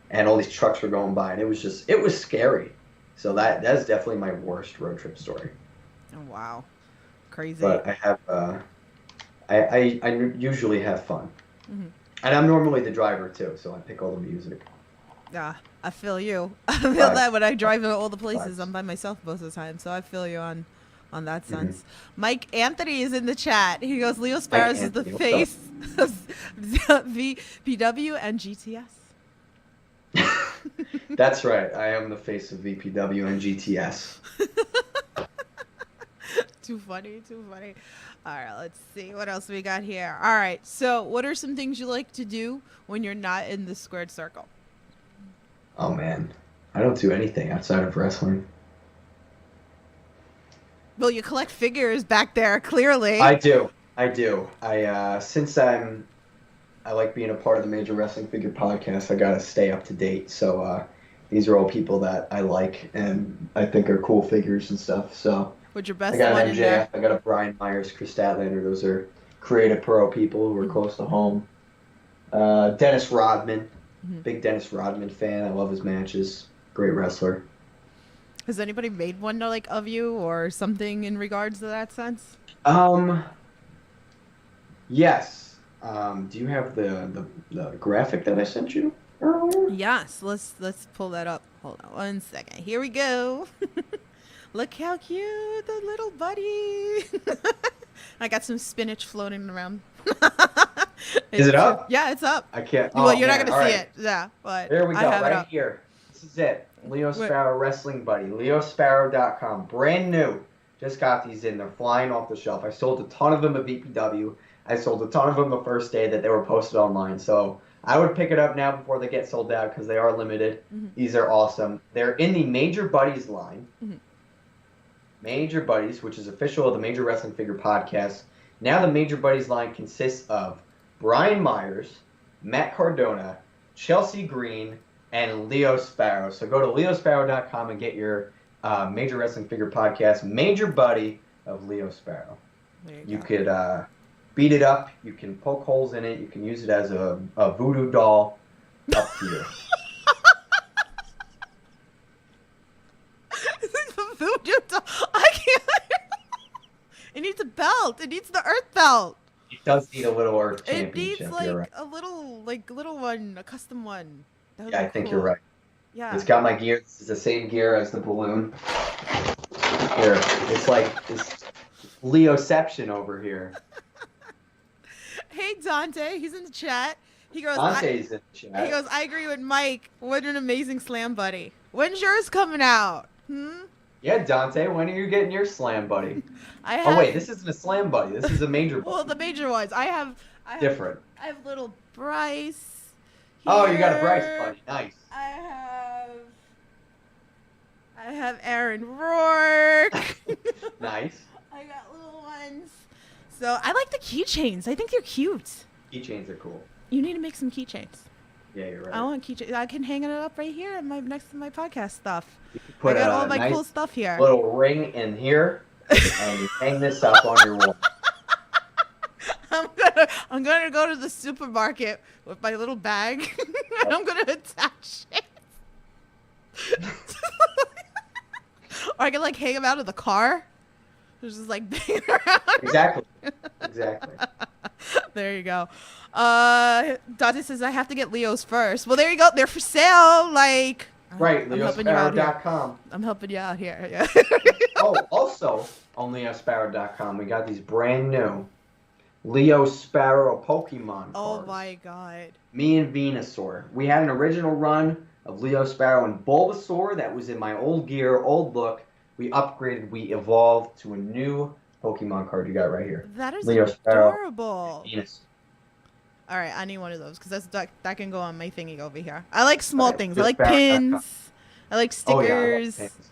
and all these trucks were going by, and it was scary. So that's definitely my worst road trip story. Oh, wow. Crazy. But I have I usually have fun. Mm-hmm. And I'm normally the driver too, so I pick all the music. Yeah, I feel you. I feel Facts. that when I drive to all the places, Facts. I'm by myself most of the time. So I feel you on that sense. Mike Anthony is in the chat. He goes, Leo Sparrow is the Anthony, face of VPW and GTS. That's right. I am the face of VPW and GTS. Too funny, too funny. All right, let's see what else we got here. All right, so what are some things you like to do when you're not in the squared circle? Oh man, I don't do anything outside of wrestling. Well, you collect figures back there, clearly. I do. Since I like being a part of the Major Wrestling Figure Podcast, I gotta stay up to date. So these are all people that I like and I think are cool figures and stuff. So What's your best I got one an in there? MJF, I got a Brian Myers, Chris Statlander. Those are Creative Pro people who are close to home. Dennis Rodman, big Dennis Rodman fan. I love his matches. Great wrestler. Has anybody made one like of you or something in regards to that sense? Yes. Do you have the graphic that I sent you earlier? Yes, let's pull that up. Hold on one second. Here we go. Look how cute, the little buddy. I got some spinach floating around. Is it up? Yeah, it's up. I can't. Well, oh, you're not man, going to all see right. it. Yeah, but There we go, I have it right up. here. This is it. Leo Sparrow Wrestling Buddy. LeoSparrow.com. Brand new. Just got these in. They're flying off the shelf. I sold a ton of them at VPW. I sold a ton of them the first day that they were posted online. So I would pick it up now before they get sold out because they are limited. Mm-hmm. These are awesome. They're in the Major Buddies line. Mm-hmm. Major Buddies, which is official of the Major Wrestling Figure Podcast. Now the Major Buddies line consists of Brian Myers, Matt Cardona, Chelsea Green, and Leo Sparrow. So go to leosparrow.com and get your Major Wrestling Figure Podcast, Major Buddy of Leo Sparrow. You could beat it up. You can poke holes in it. You can use it as a voodoo doll. Up to you. Voodoo doll. I can't. It needs a belt. It needs the earth belt. It does need a little Earth It Championship. needs like You're right. a little one, a custom one. That would Yeah, be I think cool. you're right. Yeah. It's got my gear. This is the same gear as the balloon. Here, it's like this Leoception over here. Hey Dante, he's in the chat. He goes. Dante's in the chat. He goes. I agree with Mike. What an amazing slam buddy. When's yours coming out? Yeah, Dante, when are you getting your slam buddy? I have. Oh wait, this isn't a slam buddy. This is a major buddy. Well, the major ones. I have Different. I have little Bryce. Oh, you got a Bryce here. buddy. Nice. I I have Aaron Rourke. Nice. I got little ones. So I like the keychains. I think they're cute. Keychains are cool. You need to make some keychains. Yeah, you're right. I want keychains. I can hang it up right here at next to my podcast stuff. You can put I got a all my nice cool stuff here. little ring in here, and you hang this up on your wall. I'm gonna go to the supermarket with my little bag, and I'm gonna attach it. Or I can like hang them out of the car. There's just like banging around. Exactly. There you go. Dante says I have to get Leo's first. Well, there you go. They're for sale. Like Right, I'm helping you out here. LeoSparrow.com. I'm helping you out here. Yeah. Oh, also on LeoSparrow.com, we got these brand new Leo Sparrow Pokemon cards. Oh my god. Me and Venusaur. We had an original run of Leo Sparrow and Bulbasaur that was in my old gear, old look. We upgraded, we evolved to a new Pokemon card you got right here. That is Leo Sparrow. adorable. Venus. All right, I need one of those because that can go on my thingy over here. I like small Alright, things. I just like back that pins. I like Oh, yeah, I stickers. like pins.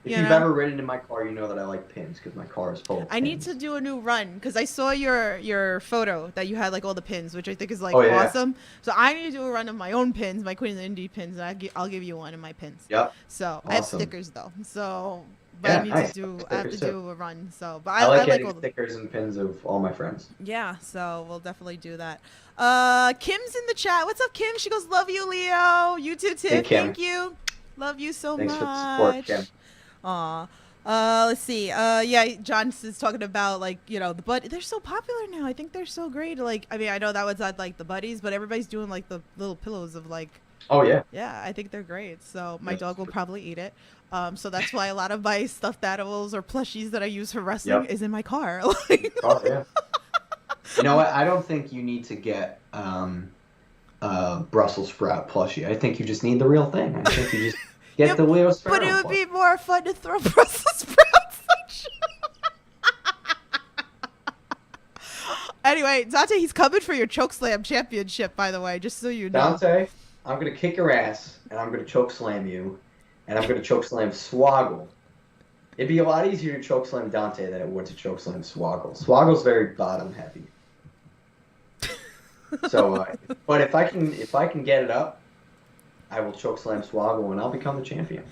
If you you've know? ever ridden in my car, you know that I like pins because my car is full of I need pins. to do a new run because I saw your photo that you had like all the pins, which I think is like Oh, yeah. awesome. So I need to do a run of my own pins, my Queen of the Indie pins, and I'll give you one of my pins. Yep. So I have Awesome. stickers though. So but Yeah, I need nice. to do. Stickers I have to too. do a run. So but I like getting all the. stickers and pins of all my friends. Yeah, so we'll definitely do that. Kim's in the chat. What's up, Kim? She goes, "Love you, Leo. You too, Tiff. Hey, Kim. Thank you. Love you so Thanks much." for the support, Kim. Aw. Let's see. Yeah, John is talking about like the buddy. They're so popular now. I think they're so great. Like, I mean, I know that was not like the buddies, but everybody's doing like the little pillows of like. Oh, yeah. Yeah, I think they're great. So my Yes, dog will true. probably eat it. So that's why a lot of my stuffed animals or plushies that I use for wrestling Yep. is in my car. Like, Oh, yeah. You know what? I don't think you need to get Brussels sprout plushie. I think you just need the real thing. I think you just get Yeah, the Leo Sparrow but it would plushie. be more fun to throw Brussels sprouts. Anyway, Dante, he's coming for your chokeslam championship, by the way, just so you know. Dante, I'm going to kick your ass, and I'm going to choke slam you, and I'm going to choke slam Swoggle. It'd be a lot easier to choke slam Dante than it would to choke slam Swoggle. Swoggle's very bottom heavy. So, but if I can get it up, I will choke slam Swoggle, and I'll become the champion.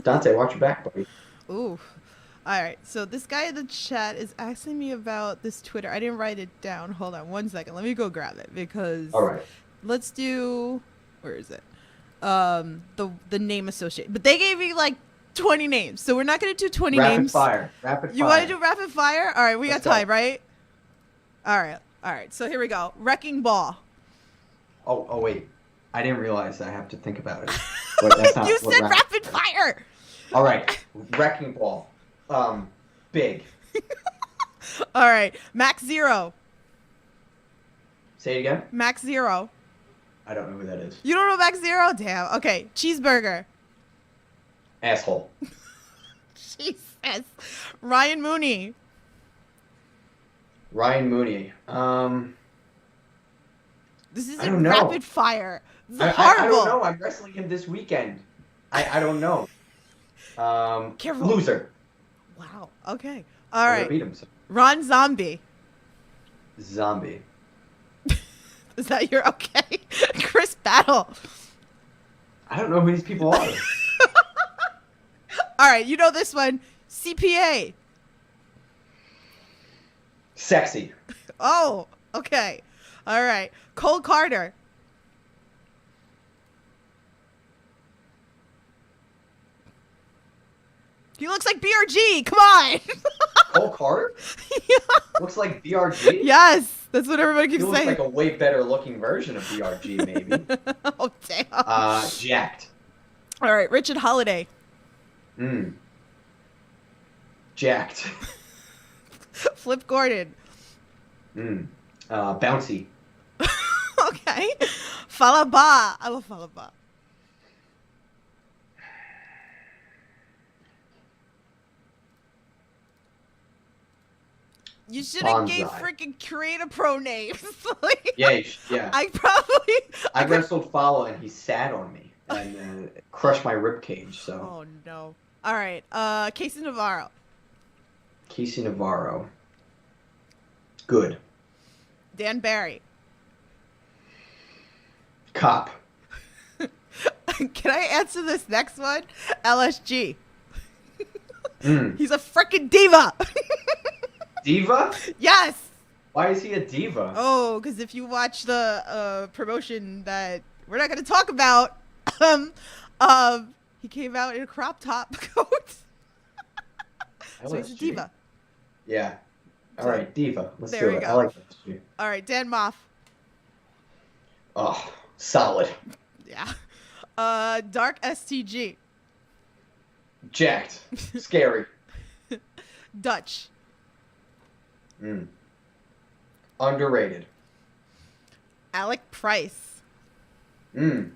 Dante, watch your back, buddy. Ooh. All right, so this guy in the chat is asking me about this Twitter. I didn't write it down. Hold on 1 second. Let me go grab it because All right. let's do, where is it? The name associated. But they gave me like 20 names, so we're not going to do 20 names. Rapid fire. You want to do rapid fire? All right, we Let's got time, go. right? All right. So here we go. Wrecking Ball. Oh, wait. I didn't realize I have to think about it. But that's not You what said rapid fire. All right. Wrecking ball. Big. All right. Max Zero. Say it again. Max Zero. I don't know who that is. You don't know Max Zero? Damn. Okay. Cheeseburger. Asshole. Jesus. Ryan Mooney. Ryan Mooney. This is I don't know. rapid fire. This is I horrible. don't know. I'm wrestling him this weekend. I don't know. Careful. Loser. Wow. Okay. All I'm gonna right. beat him. So. Ron Zombie. Zombie. Is that your okay? Chris Battle. I don't know who these people are. All right. You know this one. CPA. Sexy. Oh. Okay. All right. Cole Carter. He looks like BRG. Come on. Cole Carter? Yeah. Looks like BRG? Yes. That's what everybody He keeps looks saying. like a way better looking version of BRG, maybe. Oh, damn. Jacked. All right. Richard Holiday. Jacked. Flip Gordon. Bouncy. Okay. Falaba. I love Falaba. You should have gave Bonsai. freaking Creator Pro names. Like, Yeah. I probably. I could- wrestled Follow and he sat on me and crushed my rib cage. So Oh no. All right. Casey Navarro. Casey Navarro. Good. Dan Barry. Cop. Can I answer this next one? LSG. Mm. He's a freaking diva. Diva? Yes. Why is he a diva? Oh, because if you watch the promotion that we're not going to talk about, he came out in a crop top coat. So he's a LSG? diva. Yeah. All right, diva. Let's There do you it. go. I like LSG. All right, Dan Moff. Oh, solid. Yeah. Dark STG. Jacked. Scary. Dutch. Mm. Underrated. Alec Price. Mm.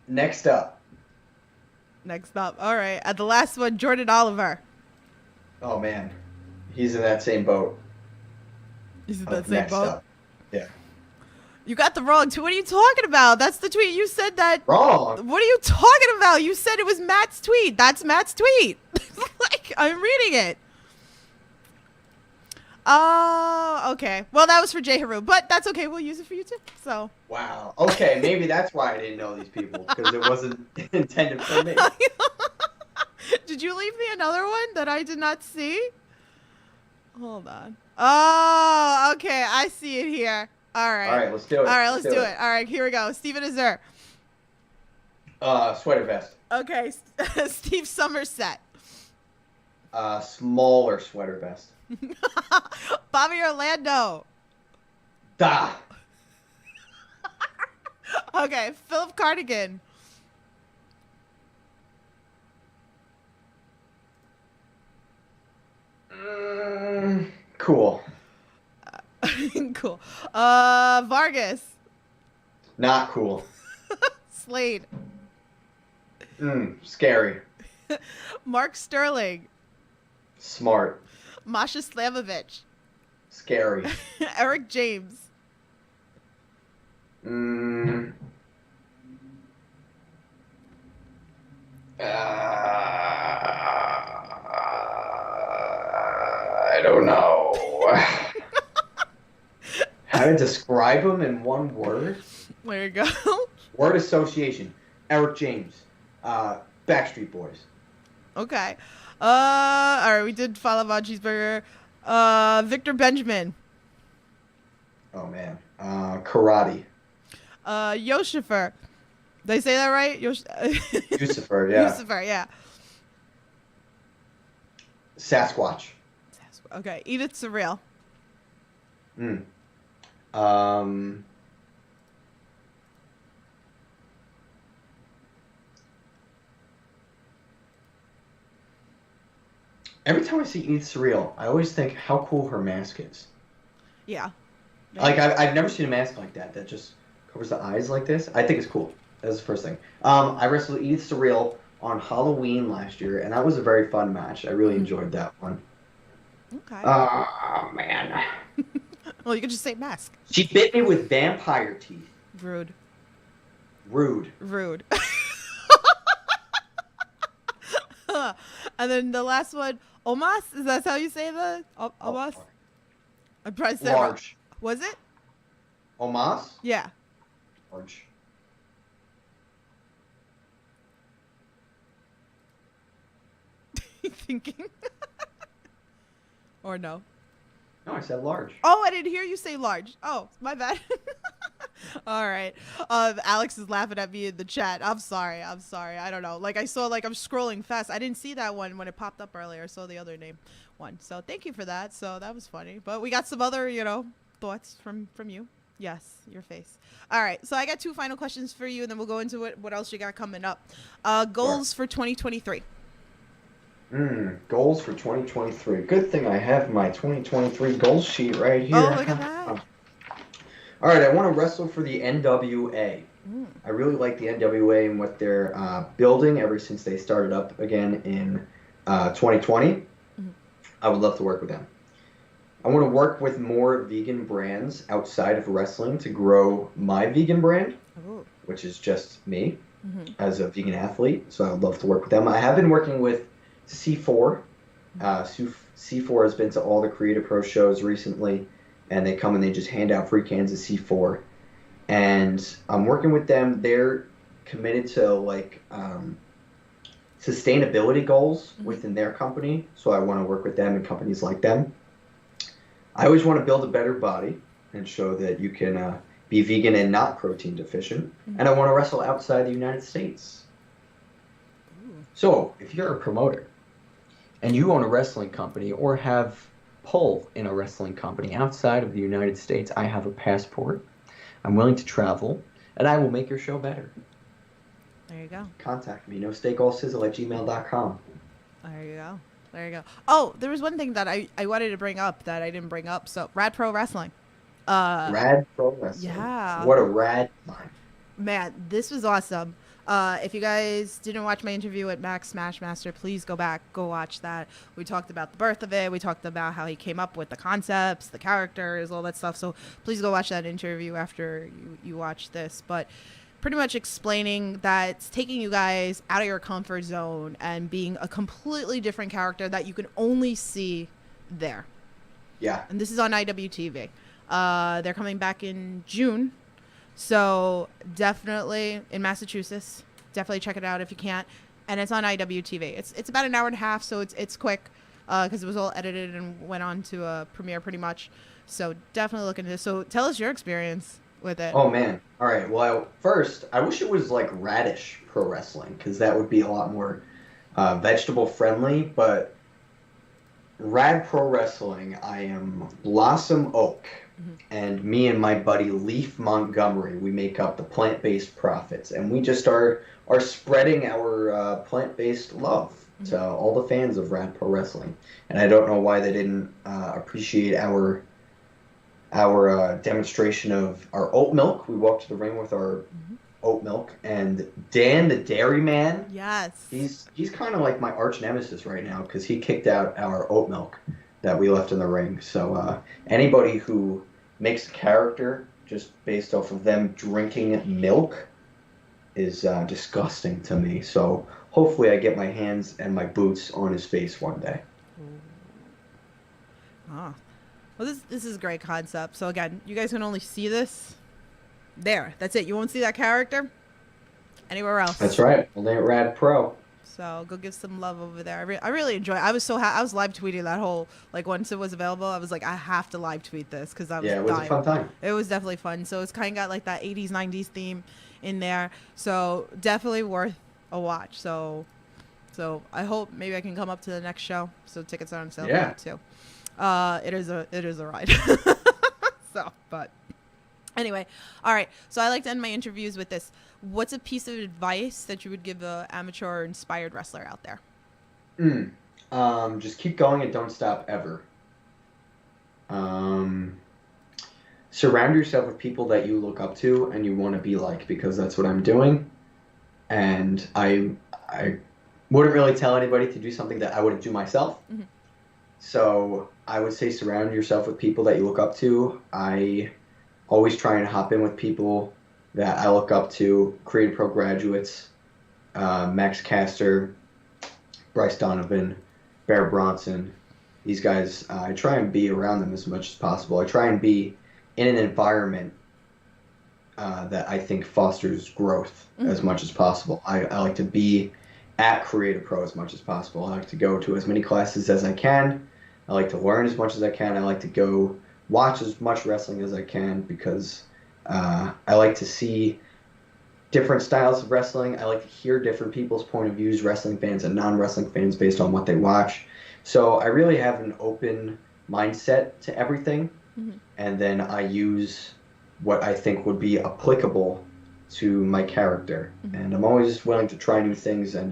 Next up. Next up. All right. The last one, Jordan Oliver. Oh, man. He's in that same boat. Is it Oh, that same next boat? up. Yeah. You got the wrong tweet. What are you talking about? That's the tweet. You said that. Wrong. What are you talking about? You said it was Matt's tweet. That's Matt's tweet. Like, I'm reading it. Oh, okay. Well, that was for Jay Haru, but that's okay. We'll use it for you too. So. Wow. Okay, maybe that's why I didn't know these people, because it wasn't intended for me. Did you leave me another one that I did not see? Hold on. Oh, okay. I see it here. All right. All right, let's do it. All right, let's do it. All right, here we go. Steven Azur. Sweater vest. Okay, Steve Somerset. Smaller sweater vest. Bobby Orlando. Da. Okay, Philip Cardigan. Cool. Cool. Vargas. Not cool. Slade. Scary. Mark Sterling. Smart. Masha Slamovich. Scary. Eric James. I don't know. How to describe him in one word? There you go. Word association. Eric James. Backstreet Boys. Okay. All right, we did follow Von Cheeseburger. Victor Benjamin. Oh, man. Karate. Yoshifer. Did I say that right? Lucifer, yeah. Lucifer, yeah. Sasquatch. Okay, Edith Surreal. Every time I see Edith Surreal, I always think how cool her mask is. Yeah. Like, I've never seen a mask like that just covers the eyes like this. I think it's cool. That's the first thing. I wrestled Edith Surreal on Halloween last year, and that was a very fun match. I really enjoyed that one. Okay. Oh, man. Well, you could just say mask. She bit me with vampire teeth. Rude. Rude. Rude. And then the last one, Omas? Is that how you say the Omas? I probably said it wrong. Large. Was it? Omas? Yeah. Large. Thinking. Or no? No, I said large. Oh, I didn't hear you say large. Oh, my bad. All right. Alex is laughing at me in the chat. I'm sorry. I don't know. Like, I saw, like, I'm scrolling fast. I didn't see that one when it popped up earlier. I saw the other name one. So thank you for that. So that was funny. But we got some other, thoughts from you. Yes, your face. All right. So I got 2 final questions for you, and then we'll go into what else you got coming up. Goals for 2023. Goals for 2023. Good thing I have my 2023 goal sheet right here. Oh, look at that. All right, I want to wrestle for the NWA. I really like the NWA and what they're building ever since they started up again in 2020. I would love to work with them. I want to work with more vegan brands outside of wrestling to grow my vegan brand. Ooh. which is just me as a vegan athlete. So I would love to work with them. I have been working with C4. C4 has been to all the Creative Pro shows recently, and they come and they just hand out free cans of C4. And I'm working with them. They're committed to like sustainability goals within their company. So I want to work with them and companies like them. I always want to build a better body and show that you can be vegan and not protein deficient. And I want to wrestle outside the United States. So if you're a promoter and you own a wrestling company or have pull in a wrestling company outside of the United States, I have a passport. I'm willing to travel, and I will make your show better. There you go. Contact me, nosteakallsizzle@gmail.com. There you go. There you go. Oh, there was one thing that I wanted to bring up that I didn't bring up. So, Rad Pro Wrestling. Rad Pro Wrestling. Yeah. What a rad time. Man, this was awesome. If you guys didn't watch my interview with Max Smashmaster, please go watch that. We talked about the birth of it. We talked about how he came up with the concepts, the characters, all that stuff. So please go watch that interview after you watch this. But pretty much explaining that it's taking you guys out of your comfort zone and being a completely different character that you can only see there. Yeah. And this is on IWTV. They're coming back in June. So definitely in Massachusetts, definitely check it out if you can't. And it's on IWTV. It's about an hour and a half, so it's quick because it was all edited and went on to a premiere pretty much. So definitely look into this. So tell us your experience with it. Oh man. All right. Well, first, I wish it was like Radish Pro Wrestling because that would be a lot more vegetable friendly. But Rad Pro Wrestling, I am Blossom Oak. And me and my buddy Leaf Montgomery, we make up the Plant-Based Prophets, and we just are spreading our plant-based love to all the fans of Rad Pro Wrestling. And I don't know why they didn't appreciate our demonstration of our oat milk. We walked to the ring with our oat milk, and Dan the Dairy Man. Yes. He's kind of like my arch nemesis right now because he kicked out our oat milk that we left in the ring. So anybody who makes a character just based off of them drinking milk is disgusting to me. So hopefully I get my hands and my boots on his face one day. Ah. Well, this is a great concept. So again, you guys can only see this there. That's it. You won't see that character anywhere else. That's right. Only at Rad Pro. So go give some love over there. I really enjoy it. I was so I was live tweeting that whole, like, once it was available, I was like, I have to live tweet this because I was it was dying. a fun time. It was definitely fun. So it's kind of got like that 80s, 90s theme in there. So definitely worth a watch. So I hope maybe I can come up to the next show. So tickets are on sale too. It is a ride. So, but anyway, all right. So I like to end my interviews with this. What's a piece of advice that you would give an amateur or inspired wrestler out there? Just keep going and don't stop ever. Surround yourself with people that you look up to and you want to be like, because that's what I'm doing. And I wouldn't really tell anybody to do something that I wouldn't do myself. So I would say surround yourself with people that you look up to. I always try and hop in with people that I look up to, Creative Pro graduates, Max Caster, Bryce Donovan, Bear Bronson. These guys, I try and be around them as much as possible. I try and be in an environment that I think fosters growth as much as possible. I like to be at Creative Pro as much as possible. I like to go to as many classes as I can. I like to learn as much as I can. I like to go watch as much wrestling as I can because I like to see different styles of wrestling. I like to hear different people's point of views, wrestling fans and non-wrestling fans, based on what they watch. So I really have an open mindset to everything, and then I use what I think would be applicable to my character. And I'm always willing to try new things and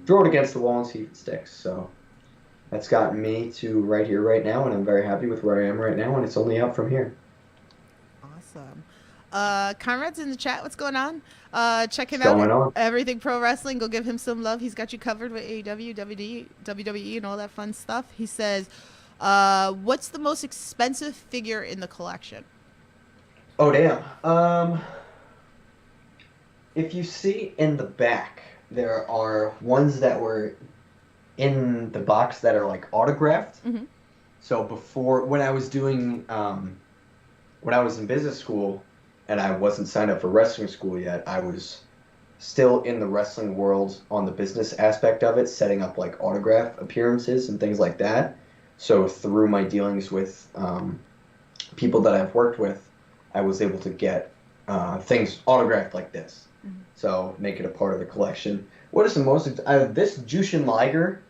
throw it against the wall and see if it sticks. So that's gotten me to right here, right now, and I'm very happy with where I am right now, and it's only up from here. Awesome. Conrad's in the chat. What's going on? Check him What's going out. on? Everything Pro Wrestling. Go give him some love. He's got you covered with AEW, WWE, and all that fun stuff. He says, what's the most expensive figure in the collection? Oh, damn. if you see in the back, there are ones that were in the box that are like autographed. Hmm. So before, when I was in business school and I wasn't signed up for wrestling school yet, I was still in the wrestling world on the business aspect of it, setting up like autograph appearances and things like that. So through my dealings with people that I've worked with, I was able to get things autographed like this. Hmm. So make it a part of the collection. What is the most? This Jushin Liger,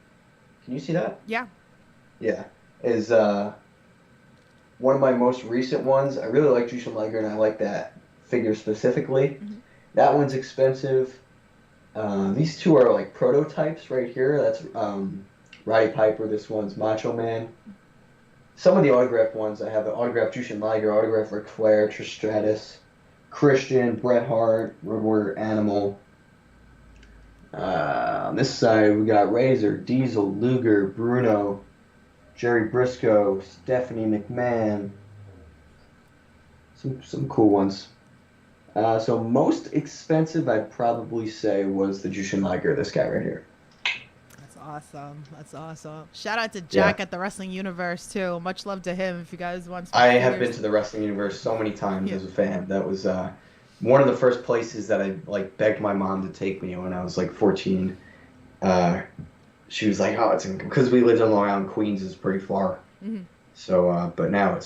can you see that? Yeah. Yeah, is one of my most recent ones. I really like Jushin Liger, and I like that figure specifically. Hmm. That one's expensive. These two are like prototypes right here. That's Roddy Piper. This one's Macho Man. Some of the autographed ones, I have the autographed Jushin Liger, autographed Ric Flair, Trish Stratus, Christian, Bret Hart, Road Warrior Animal. On this side, we got Razor, Diesel, Luger, Bruno, Jerry Briscoe, Stephanie McMahon. Some cool ones. So most expensive, I'd probably say, was the Jushin Liger, this guy right here. That's awesome. That's awesome. Shout out to Jack at the Wrestling Universe too. Much love to him. If you guys want some I have figures. been to the Wrestling Universe so many times Yeah. as a fan. That was one of the first places that I like begged my mom to take me when I was like 14. She was like, "Oh, it's because we lived in Long Island, Queens is pretty far." Mhm. So, but now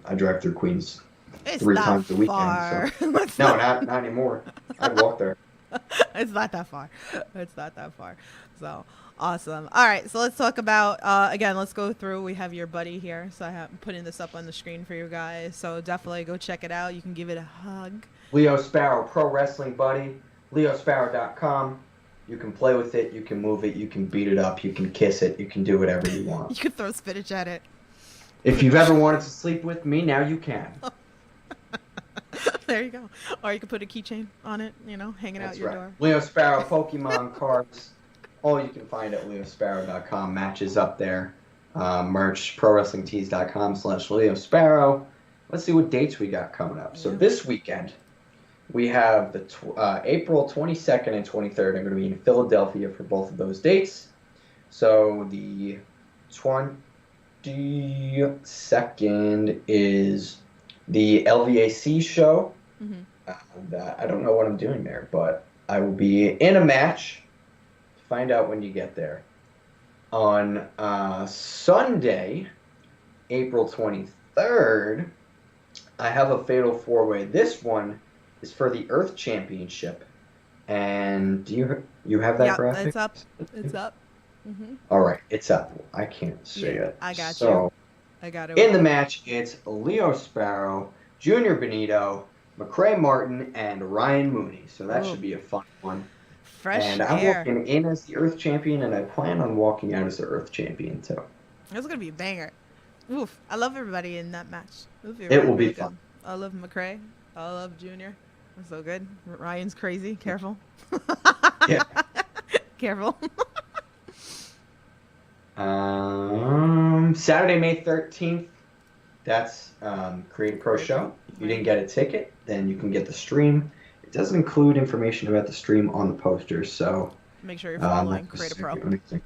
I drive through Queens It's 3 not times a weekend. far. So. It's No, not anymore. I'd walk there. It's not that far. It's not that far. So awesome. All right, so let's talk about again. Let's go through. We have your buddy here, so I'm putting this up on the screen for you guys. So definitely go check it out. You can give it a hug. Leo Sparrow, Pro Wrestling Buddy, leosparrow.com. You can play with it, you can move it, you can beat it up, you can kiss it, you can do whatever you You want. can throw spinach at it. If you've ever wanted to sleep with me, now you can. There you go. Or you can put a keychain on it. You know, hang it out That's your right. door. Leo Sparrow, Pokemon cards, all you can find at leosparrow.com. Matches up there. Merch, prowrestlingtees.com/Leo Sparrow. Let's see what dates we got coming up. So Yeah. this weekend, we have the April 22nd and 23rd. I'm going to be in Philadelphia for both of those dates. So the 22nd is the LVAC show. Hmm. And, I don't know what I'm doing there, but I will be in a match. Find out when you get there. On Sunday, April 23rd, I have a Fatal 4-Way. This one is for the Earth Championship. And do you have that Yeah, graphic? it's up. It's up. Hmm. All right, it's up. I can't see Yeah, it. I got so, you. I got it. in the match, it's Leo Sparrow, Junior Benito, McCray Martin, and Ryan Mooney. So that Ooh. should be a fun one. Fresh And I'm air. walking in as the Earth Champion, and I plan on walking out as the Earth Champion too. It's gonna be a banger. Oof! I love everybody in that match. It will be good. fun. I love McCray. I love Junior. It's so good. Ryan's crazy. Careful. Yeah. Careful. Saturday, May 13th. That's Create a Pro Show. If you didn't get a ticket, then you can get the stream. It doesn't include information about the stream on the poster, so Make sure you're following not Create a Pro. necessarily anything.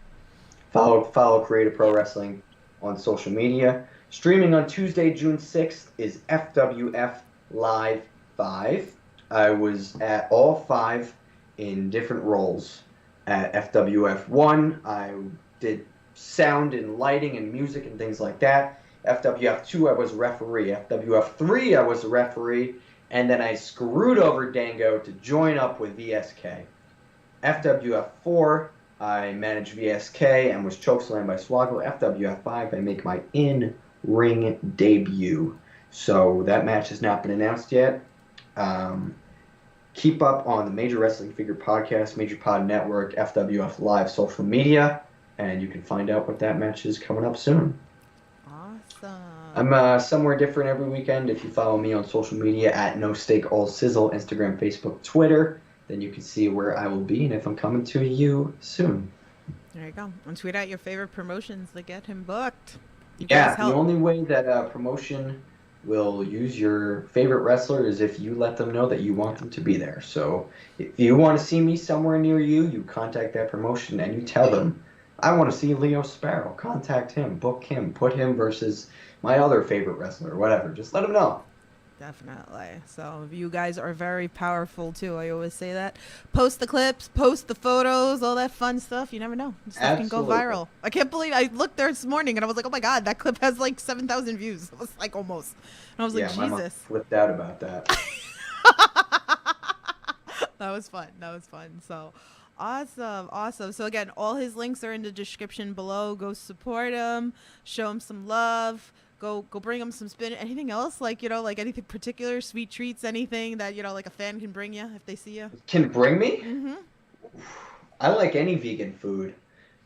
Follow Create a Pro Wrestling on social media. Streaming on Tuesday, June 6th is FWF Live 5. I was at all 5 in different roles. At FWF 1, I did sound and lighting and music and things like that. FWF 2, I was referee. FWF 3, I was a referee. And then I screwed over Dango to join up with VSK. FWF 4, I managed VSK and was chokeslammed by Swaggle. FWF 5, I make my in-ring debut. So that match has not been announced yet. Keep up on the Major Wrestling Figure Podcast, Major Pod Network, FWF Live social media, and you can find out what that match is coming up soon. Awesome. I'm somewhere different every weekend. If you follow me on social media at No Steak All Sizzle, Instagram, Facebook, Twitter, then you can see where I will be and if I'm coming to you soon. There you go. And tweet out your favorite promotions that get him booked. You Yeah, guys the help. only way that promotion will use your favorite wrestler as if you let them know that you want them to be there. So if you want to see me somewhere near you, you contact that promotion and you tell them, I want to see Leo Sparrow. Contact him, book him, put him versus my other favorite wrestler, whatever. Just let them know. Definitely. So you guys are very powerful too. I always say that. Post the clips, post the photos, all that fun stuff. You never know. Stuff can go Absolutely. viral. I can't believe I looked there this morning and I was like, oh my God, that clip has like 7,000 views. It was like almost. And I was Yeah, like, my mom Jesus. flipped out about that. That was fun. That was fun. So awesome. Awesome. So again, all his links are in the description below. Go support him. Show him some love. Go bring him some spin. Anything else? Like, like anything particular, sweet treats, anything that, like a fan can bring you if they see you? Can bring me? Mm-hmm. I like any vegan food.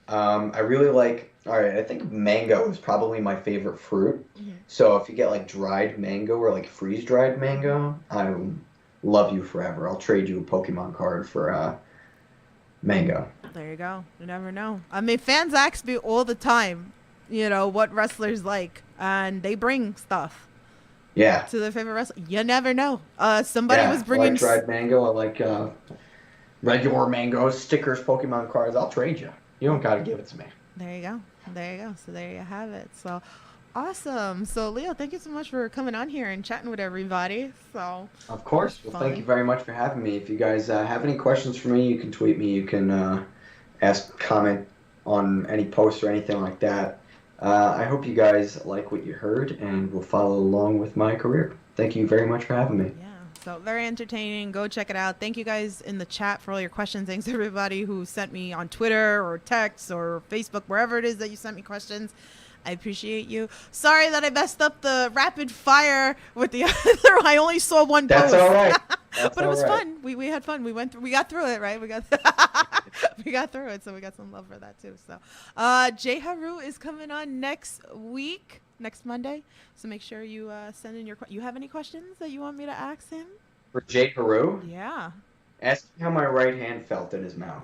I really like, all right, I think mango is probably my favorite fruit. Mm-hmm. So if you get like dried mango or like freeze-dried mango, I will love you forever. I'll trade you a Pokemon card for mango. There you go. You never know. I mean, fans ask me all the time, what wrestlers like, and they bring stuff Yeah. to their favorite wrestler. You never know. Somebody Yeah, was I bringing. like dried mango. I like regular mangoes, stickers, Pokemon cards. I'll trade you. You don't gotta give it to me. There you go. There you go. So there you have it. So awesome. So Leo, thank you so much for coming on here and chatting with everybody. So Of course. Well, thank fun. you very much for having me. If you guys have any questions for me, you can tweet me. You can ask, comment on any post or anything like that. I hope you guys like what you heard and will follow along with my career. Thank you very much for having me. Yeah. So very entertaining. Go check it out. Thank you guys in the chat for all your questions. Thanks everybody who sent me on Twitter or text or Facebook, wherever it is that you sent me questions. I appreciate you. Sorry that I messed up the rapid fire with the other. I only saw one That's post. all right. That's But it all was right. fun. We had fun. We got through it, right? We got we got through it, so we got some love for that too. So Jay Haru is coming on next week, next Monday. So make sure you send in your you have any questions that you want me to ask him? For Jay Haru, Yeah. ask me how my right hand felt in his mouth.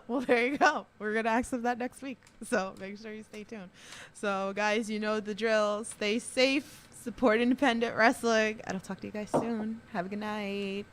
Well, there you go. We're going to ask him that next week. So make sure you stay tuned. So, guys, you know the drill. Stay safe. Support independent wrestling. And I'll talk to you guys soon. Have a good night.